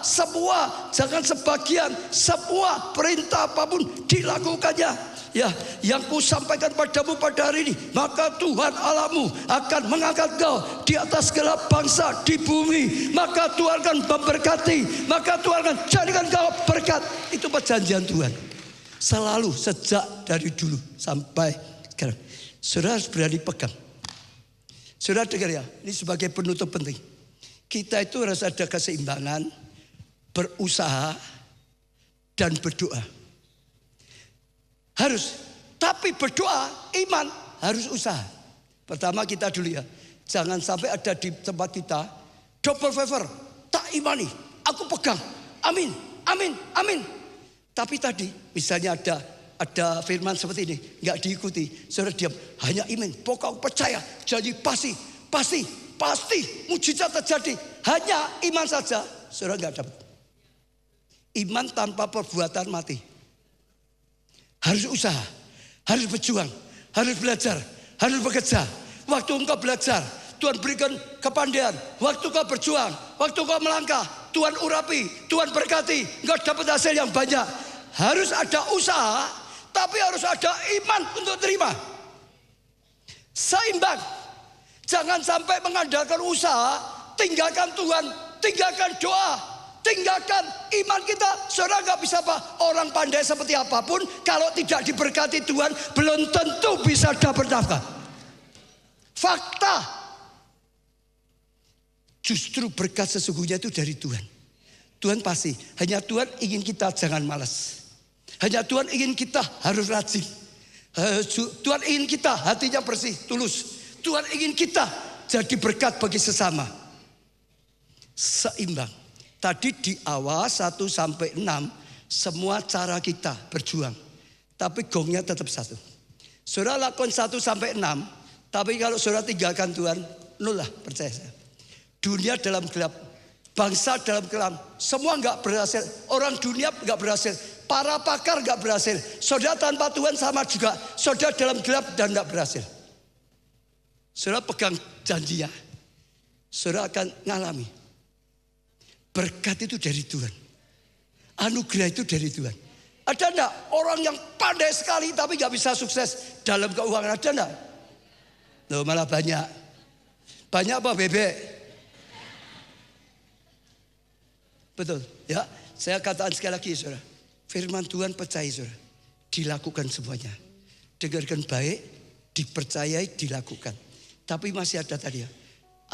semua, jangan sebagian, semua perintah apapun dilakukannya. Ya, yang ku sampaikan padamu pada hari ini, maka Tuhan Allahmu akan mengangkat kau di atas segala bangsa di bumi. Maka Tuhan akan memberkati, maka Tuhan akan jadikan kau berkat. Itu perjanjian Tuhan. Selalu, sejak dari dulu sampai sekarang. Saudara harus berani pegang. Saudara dengar ya, ini sebagai penutup penting. Kita itu harus ada keseimbangan, berusaha dan berdoa. Harus, tapi berdoa, iman harus usaha. Pertama kita dulu ya, jangan sampai ada di tempat kita double favor, tak imani, aku pegang, amin, amin, amin. Tapi tadi misalnya ada firman seperti ini, nggak diikuti, saudara diam, hanya iman, pokok percaya, jadi pasti, mujizat terjadi, hanya iman saja, saudara nggak dapat. Iman tanpa perbuatan mati. Harus usaha, harus berjuang, harus belajar, harus bekerja. Waktu engkau belajar, Tuhan berikan kepandaian. Waktu kau berjuang, waktu kau melangkah, Tuhan urapi, Tuhan berkati, engkau dapat hasil yang banyak. Harus ada usaha, tapi harus ada iman untuk terima. Seimbang. Jangan sampai mengandalkan usaha, tinggalkan Tuhan, tinggalkan doa, tinggalkan iman kita. Saudara gak bisa apa, orang pandai seperti apapun, kalau tidak diberkati Tuhan, belum tentu bisa dapat nafkah. Fakta. Justru berkat sesungguhnya itu dari Tuhan. Tuhan pasti, hanya Tuhan ingin kita jangan malas. Hanya Tuhan ingin kita harus rajin. Tuhan ingin kita hatinya bersih, tulus. Tuhan ingin kita jadi berkat bagi sesama. Seimbang. Tadi di awal 1 sampai 6 semua cara kita berjuang. Tapi gongnya tetap satu. Saudara lakukan 1 sampai 6, tapi kalau saudara tinggalkan Tuhan, nol lah, percaya saya. Dunia dalam gelap, bangsa dalam gelap, semua nggak berhasil. Orang dunia nggak berhasil, para pakar nggak berhasil. Saudara tanpa Tuhan sama juga. Saudara dalam gelap dan nggak berhasil. Saudara pegang janjinya, saudara akan ngalami. Berkat itu dari Tuhan. Anugerah itu dari Tuhan. Ada enggak orang yang pandai sekali tapi gak bisa sukses dalam keuangan? Ada enggak? Loh, malah banyak. Banyak apa bebek? Betul ya. Saya katakan sekali lagi saudara. Firman Tuhan percaya saudara. Dilakukan semuanya. Dengarkan baik, dipercayai, dilakukan. Tapi masih ada tadi ya.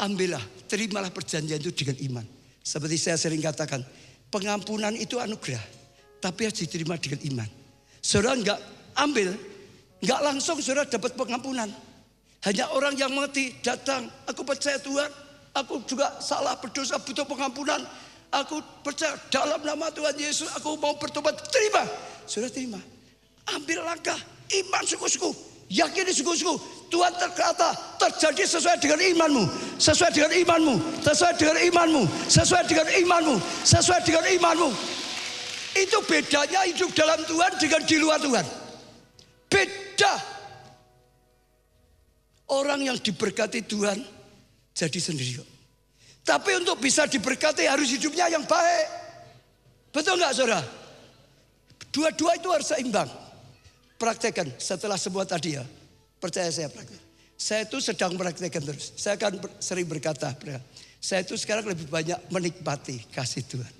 Ambillah, terimalah perjanjian itu dengan iman. Seperti saya sering katakan, pengampunan itu anugerah, tapi harus diterima dengan iman. Saudara enggak ambil, enggak langsung saudara dapat pengampunan. Hanya orang yang mengerti datang, aku percaya Tuhan, aku juga salah berdosa butuh pengampunan. Aku percaya dalam nama Tuhan Yesus, aku mau bertobat, terima. Saudara terima, ambil langkah iman sungguh-sungguh. Yakini sungguh-sungguh Tuhan terkata terjadi sesuai dengan imanmu, sesuai dengan imanmu, sesuai dengan imanmu, sesuai dengan imanmu, sesuai dengan imanmu. Itu bedanya hidup dalam Tuhan dengan di luar Tuhan. Beda. Orang yang diberkati Tuhan jadi sendiri. Tapi untuk bisa diberkati harus hidupnya yang baik. Betul nggak saudara? Dua-dua itu harus seimbang. Praktekkan setelah semua tadi ya. Percaya saya praktek. Saya itu sedang praktekkan terus. Saya akan sering berkata, saya itu sekarang lebih banyak menikmati kasih Tuhan.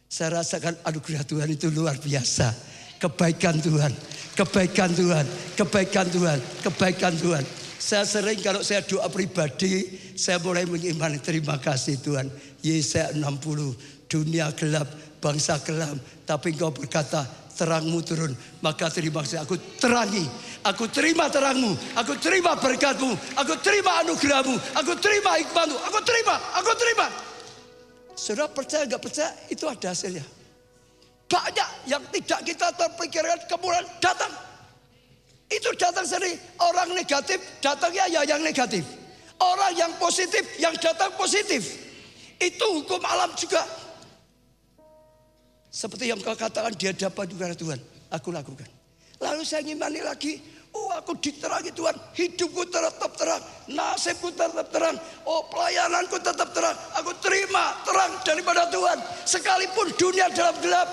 Saya rasakan anugerah Tuhan itu luar biasa. Kebaikan Tuhan, kebaikan Tuhan, kebaikan Tuhan, kebaikan Tuhan. Saya sering kalau saya doa pribadi, saya mulai mengimani terima kasih Tuhan. Yesaya 60, dunia gelap, bangsa gelap. Tapi Engkau berkata, terangmu turun. Maka terima kasih, aku terangi. Aku terima terangmu, aku terima berkatmu, aku terima anugerahmu, aku terima hikmatmu, aku terima. Saudara percaya nggak percaya, itu ada hasilnya. Banyak yang tidak kita terpikirkan kemudian datang. Itu datang sendiri. Orang negatif datangnya ya yang negatif. Orang yang positif yang datang positif. Itu hukum alam juga. Seperti yang kau katakan di hadapan Tuhan, aku lakukan. Lalu saya ngimani lagi, aku diterangi Tuhan, hidupku tetap terang, nasibku tetap terang, pelayananku tetap terang. Aku terima terang daripada Tuhan, sekalipun dunia dalam gelap.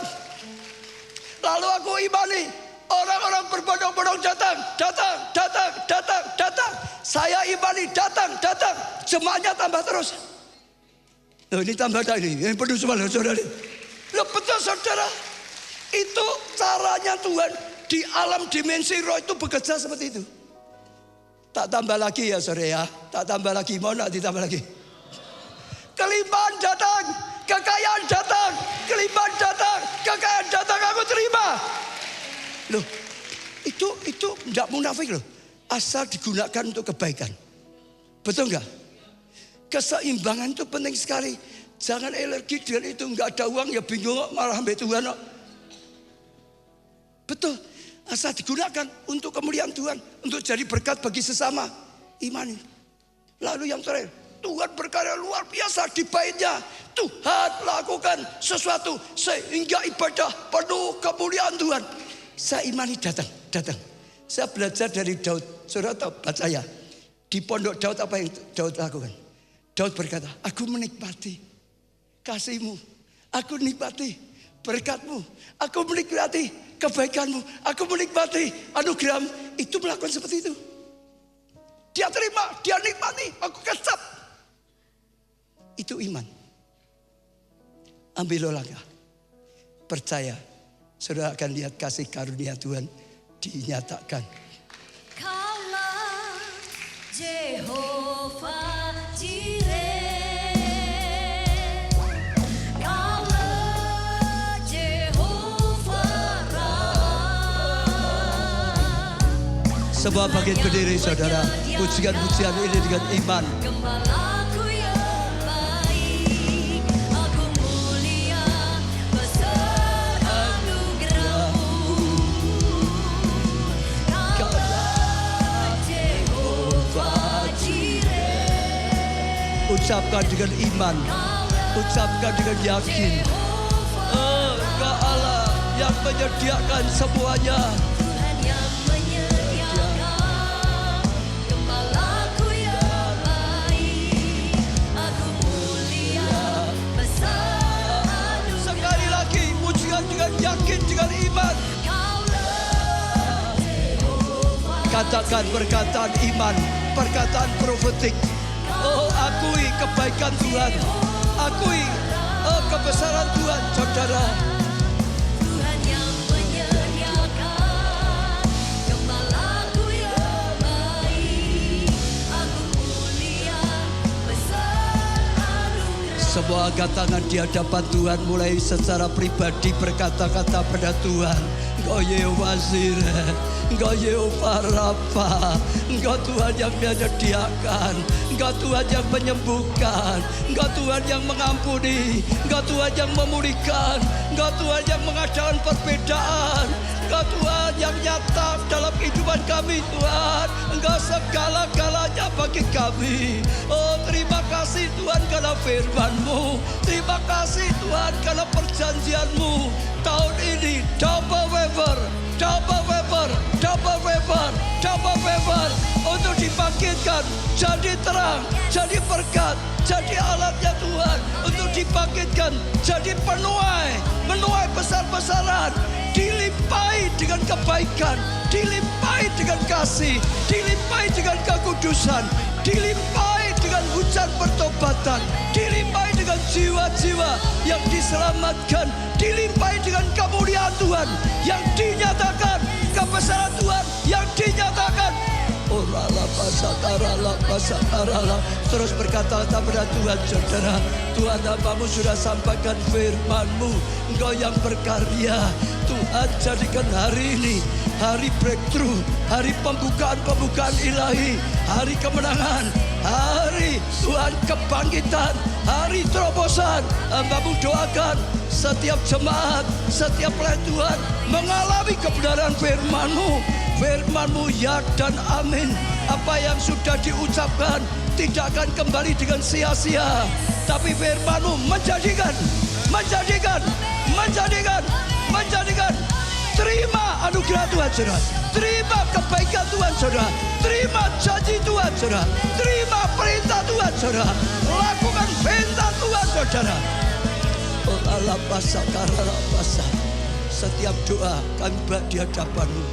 Lalu aku imani, orang-orang berbondong-bondong datang. Saya imani datang. Jemaahnya tambah terus. Ini tambah ini penuh semua saudara. Betul saudara, itu caranya Tuhan di alam dimensi roh itu bekerja seperti itu. Tak tambah lagi ya saudara ya, tak tambah lagi, mau nak ditambah lagi. Kelimpahan datang, kekayaan datang, kelimpahan datang, kekayaan datang, aku terima. Loh, itu tidak munafik loh, asal digunakan untuk kebaikan. Betul nggak? Keseimbangan itu penting sekali. Jangan alergi dengan itu, nggak ada uang ya bingung malah ambil Tuhan. Betul, asal digunakan untuk kemuliaan Tuhan, untuk jadi berkat bagi sesama, imani. Lalu yang terakhir, Tuhan berkarya luar biasa di baitnya. Tuhan lakukan sesuatu sehingga ibadah penuh kemuliaan Tuhan. Saya imani datang. Saya belajar dari Daud. Saudara tahu baca ya, di pondok Daud apa yang Daud lakukan? Daud berkata, aku menikmati kasih-Mu, aku menikmati berkat-Mu, aku menikmati kebaikan-Mu, aku menikmati anugerah-Mu. Itu melakukan seperti itu. Dia terima, dia nikmati, aku kesap. Itu iman. Ambil langkah, percaya, saudara akan lihat kasih karunia Tuhan dinyatakan. Kaulah Jehovah Jireh. Semua bangkit berdiri saudara, pujian-pujian ini dengan iman. Gembalaku yang baik, aku mulia besar anugerah-Mu. Kaulah Jehovah Jireh. Ucapkan dengan iman, ucapkan dengan yakin. Engkau Allah yang menyediakan semuanya. Yakin dengan iman. Katakan perkataan iman, perkataan profetik. Akui kebaikan Tuhan, akui kebesaran Tuhan, saudara. Tuhan yang menyediakan gembalaku yang baik, aku mulia besar anugerah. Semua angkat tangan di hadapan Tuhan, mulai secara pribadi berkata-kata pada Tuhan, Engkau Yehovah Jireh, Engkau Yehovah Rafa, Engkau Tuhan yang menyediakan, Engkau Tuhan yang menyembuhkan, Engkau Tuhan yang mengampuni, Engkau Tuhan yang memulihkan, Engkau Tuhan yang mengadakan perbedaan, Engkau Tuhan yang nyata dalam kehidupan kami Tuhan. Engkau segala-galanya bagi kami. Terima kasih Tuhan karena firman-Mu. Terima kasih Tuhan karena perjanjian-Mu. Tahun ini double favor untuk dibangkitkan jadi terang, jadi berkat, jadi alatnya Tuhan untuk dibangkitkan jadi menuai besar-besaran, dilimpahi dengan kebaikan, dilimpahi dengan kasih, dilimpahi dengan kekudusan, dilimpahi dengan hujan pertobatan, dilimpahi dengan jiwa-jiwa yang diselamatkan, dilimpahi dengan kemuliaan Tuhan yang dinyatakan, kebesaran Tuhan yang dinyatakan. Terus berkata-kata pada Tuhan, saudara. Tuhan, Hamba-Mu sudah sampaikan firman-Mu. Engkau yang berkarya, Tuhan jadikan hari ini hari breakthrough, hari pembukaan ilahi, hari kemenangan, hari Tuhan kebangkitan, hari terobosan. Hambamu doakan setiap jemaat, setiap pelayan Tuhan mengalami kebenaran firman-Mu. Firman-Mu ya dan amin. Apa yang sudah diucapkan tidak akan kembali dengan sia-sia, tapi firman-Mu menjadikan. Terima anugerah Tuhan saudara, terima kebaikan Tuhan saudara, terima janji Tuhan saudara, terima perintah Tuhan saudara, lakukan perintah Tuhan saudara. Oh Allah pasah, karena pasah. Setiap doa kami berada di hadapan-Mu.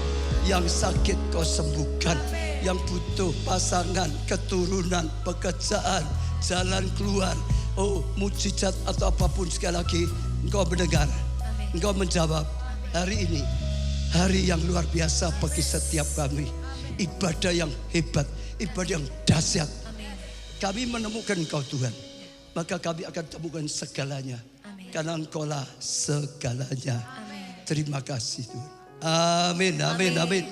Yang sakit Kau sembuhkan, yang butuh pasangan, keturunan, pekerjaan, jalan keluar, oh mujizat atau apapun, sekali lagi Engkau mendengar, Engkau menjawab. Hari ini hari yang luar biasa bagi setiap kami. Ibadah yang hebat, ibadah yang dahsyat. Kami menemukan Engkau Tuhan, maka kami akan temukan segalanya. Karena Engkau lah segalanya. Terima kasih Tuhan. Amin, amin, amin.